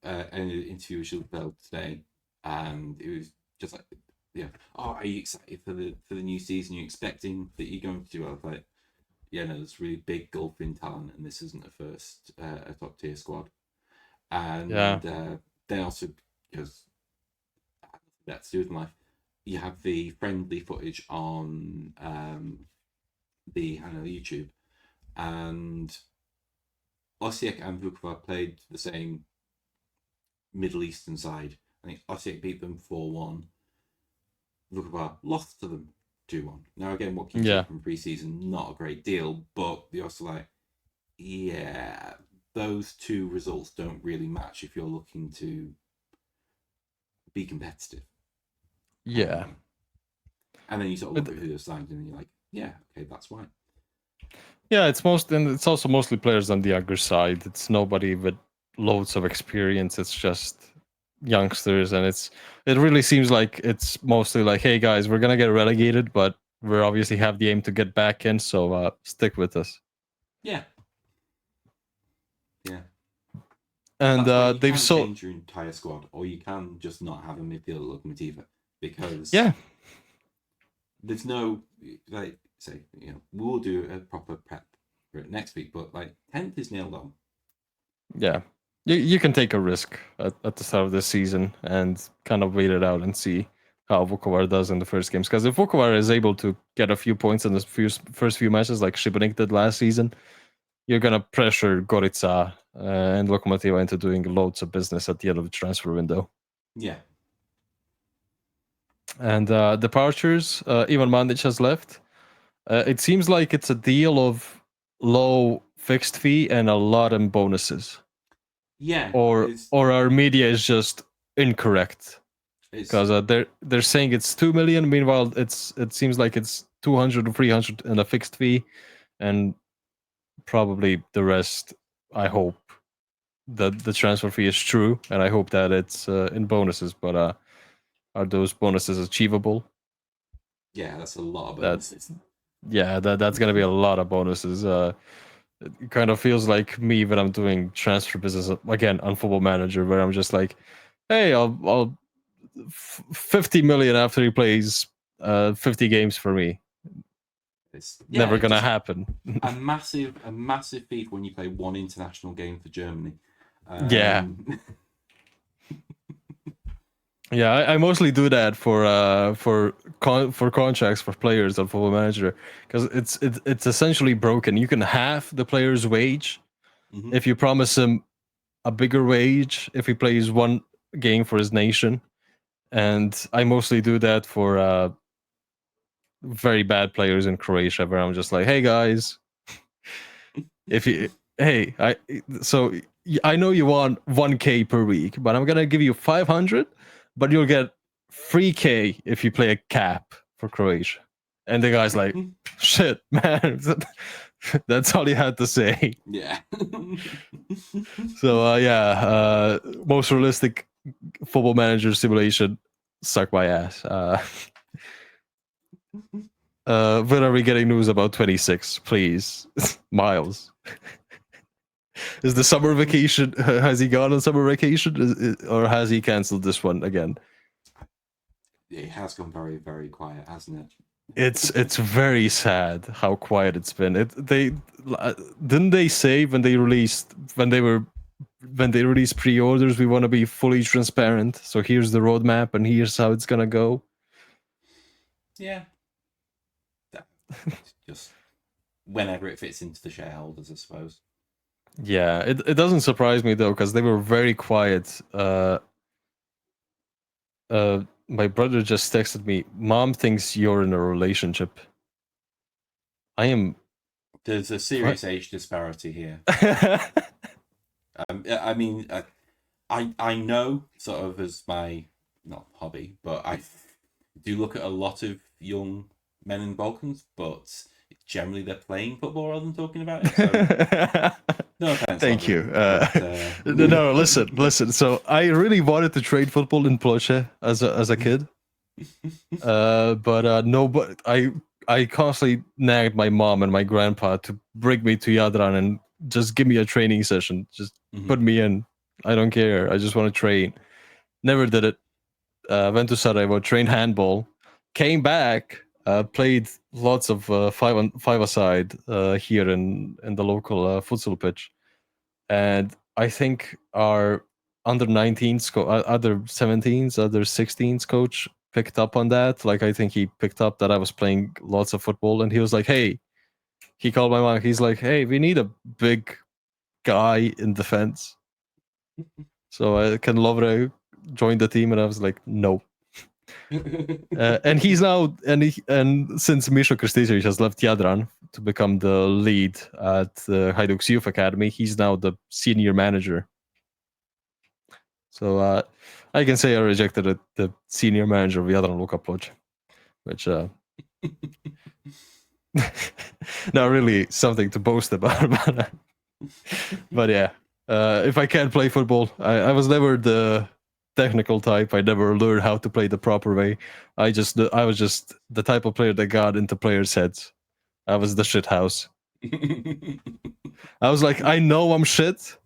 B: an interview with Schilfeld today, and it was just like, are you excited for the new season? Are you expecting that you're going to do well? Like, no, there's really big gulf in talent, and this isn't a top tier squad. and then also because that's to do with life, you have the friendly footage on the HNL YouTube, and Osijek and Vukovar played the same Middle Eastern side. I think Osijek beat them 4-1. Vukovar lost to them 2-1. Now again, what can you take from pre-season? Not a great deal, but you're also like, yeah, those two results don't really match if you're looking to be competitive.
A: Yeah.
B: And then you sort of look at who they're signed and you're like, yeah, okay, that's why.
A: Yeah, it's also mostly players on the younger side. It's nobody with loads of experience. It's just youngsters, and it really seems like it's mostly like, hey guys, we're gonna get relegated, but we obviously have the aim to get back in, so stick with us.
B: Yeah.
A: And they've
B: change your entire squad, or you can just not have a midfielder locomotiva, because there's no, like, say, we'll do a proper prep for it next week, but like 10th is nailed on.
A: Yeah, you can take a risk at the start of the season and kind of wait it out and see how Vukovar does in the first games. Because if Vukovar is able to get a few points in the first few matches, like Šibenik did last season, you're gonna pressure Gorica and Lokomotiva into doing loads of business at the end of the transfer window.
B: Yeah.
A: And departures, Ivan Mandic has left. It seems like it's a deal of low fixed fee and a lot in bonuses.
B: Yeah.
A: Or our media is just incorrect. Because they're saying it's 2 million. Meanwhile, it seems like it's 200 or 300 in a fixed fee, and probably the rest. I hope that the transfer fee is true, and I hope that it's in bonuses. But are those bonuses achievable?
B: Yeah, that's a lot of bonuses.
A: That's gonna be a lot of bonuses. It kind of feels like me when I'm doing transfer business again on Football Manager, where I'm just like, hey, I'll 50 million after he plays 50 games for me. It's never gonna happen.
B: a massive fee when you play one international game for Germany.
A: Yeah. Yeah, I mostly do that for contracts for players on Football Manager, because it's essentially broken. You can halve the player's wage if you promise him a bigger wage if he plays one game for his nation, and I mostly do that for very bad players in Croatia, where I'm just like, hey guys, I know you want 1K per week, but I'm gonna give you 500, but you'll get 3K if you play a cap for Croatia. And the guy's like, shit, man, that's all he had to say.
B: Yeah.
A: So most realistic Football Manager simulation, suck my ass. When are we getting news about 26, please? Miles. Is the summer vacation, has he gone on summer vacation, or has he cancelled this one again?
B: It has gone very, very quiet, hasn't it?
A: It's very sad how quiet it's been. Didn't they say when they released pre-orders, we want to be fully transparent, so here's the roadmap and here's how it's gonna go.
B: Yeah. Just whenever it fits into the shareholders, I suppose.
A: Yeah, it doesn't surprise me though, because they were very quiet. My brother just texted me, Mom thinks you're in a relationship. I am.
B: There's a serious age disparity here. I mean, I know, sort of as my, not hobby, but I do look at a lot of young men in the Balkans, but generally they're playing football rather than talking about it. So, no offense.
A: Thank you. No, listen. So I really wanted to trade football in Ploče as a kid, but no. But I constantly nagged my mom and my grandpa to bring me to Jadran and just give me a training session. Just put me in. I don't care. I just want to train. Never did it. Went to Sarajevo, trained handball, came back. Played lots of five-a-side here in the local futsal pitch, and I think our under 19s, other 17s, other 16s coach picked up on that. Like, I think he picked up that I was playing lots of football, and he was like, "Hey," he called my mom. He's like, "Hey, we need a big guy in defense." So can Lovre join the team? And I was like, no. And he's now and since Misho Krstičević has left Jadran to become the lead at Hajduk's youth academy, he's now the senior manager. So I can say I rejected the senior manager of Jadran Luka Ploče, which not really something to boast about, but yeah. If I can't play football, I was never the technical type. I never learned how to play the proper way. I was just the type of player that got into players' heads. I was the shit house. I was like, I know I'm shit,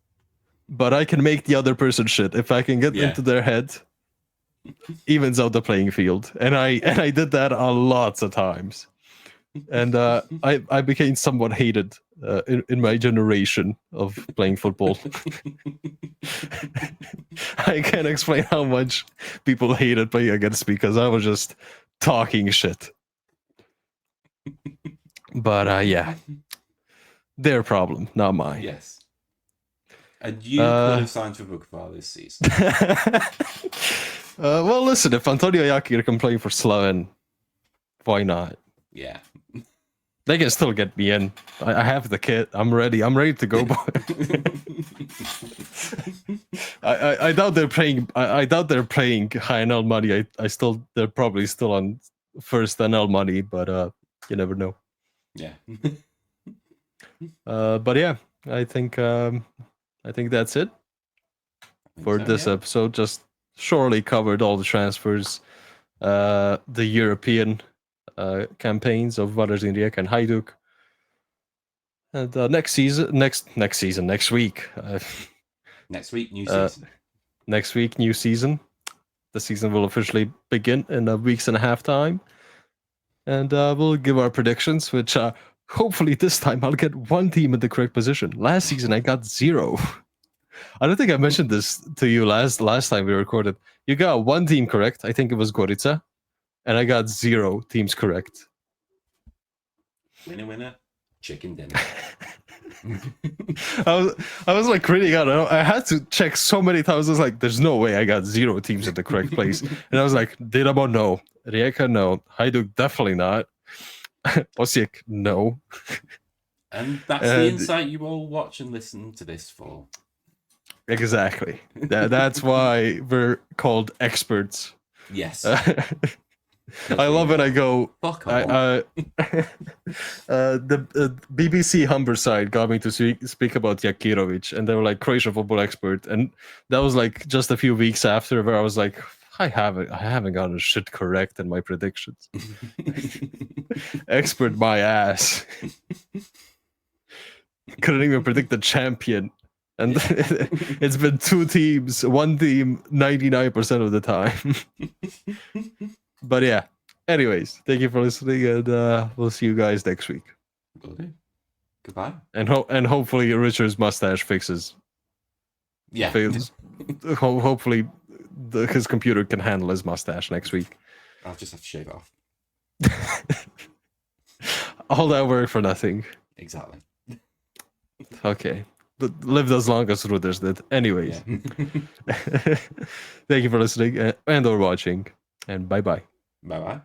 A: but I can make the other person shit. If I can get into their head, evens out the playing field. And I did that a lots of times. And I became somewhat hated in my generation of playing football. I can't explain how much people hated playing against me because I was just talking shit. But yeah, their problem, not mine.
B: Yes. And you could have signed for Bukvar this season.
A: Well, listen, if Antonio Jakir can play for Slaven, why not?
B: Yeah.
A: They can still get me in. I have the kit. I'm ready. I'm ready to go. I doubt they're playing. I doubt they're playing high NL money. They're probably still on first NL money, but you never know.
B: Yeah.
A: But yeah, I think that's it for this episode. Just surely covered all the transfers, the European campaigns of Varaždin, Rijeka, and Hajduk. And next week.
B: Next week, new season.
A: Next week, new season. The season will officially begin in a week's and a half time. And we'll give our predictions, which hopefully this time I'll get one team in the correct position. Last season I got 0. I don't think I mentioned this to you last time we recorded. You got one team correct. I think it was Gorica. And I got 0 teams correct.
B: Winner, chicken dinner.
A: I was like reading out. I had to check so many times. I was like, there's no way I got 0 teams in the correct place. And I was like, Dinamo, no. Rijeka, no. Hajduk, definitely not. Osijek, no.
B: And that's the insight you all watch and listen to this for.
A: Exactly. That's why we're called experts.
B: Yes.
A: I love when I go.
B: Fuck
A: the BBC Humberside got me to speak about Jakirovic, and they were like Croatian football expert, and that was like just a few weeks after where I was like, I haven't gotten shit correct in my predictions. Expert my ass. Couldn't even predict the champion. And it's been 2 teams, one team 99% of the time. But yeah, anyways, thank you for listening, and we'll see you guys next week.
B: Okay. Goodbye.
A: And hopefully Richard's mustache fixes.
B: Yeah.
A: Hopefully his computer can handle his mustache next week.
B: I'll just have to shave it off.
A: All that work for nothing.
B: Exactly.
A: Okay. Lived as long as Ruders did. Anyways. Yeah. Thank you for listening and or watching. And bye-bye.
B: Bye-bye.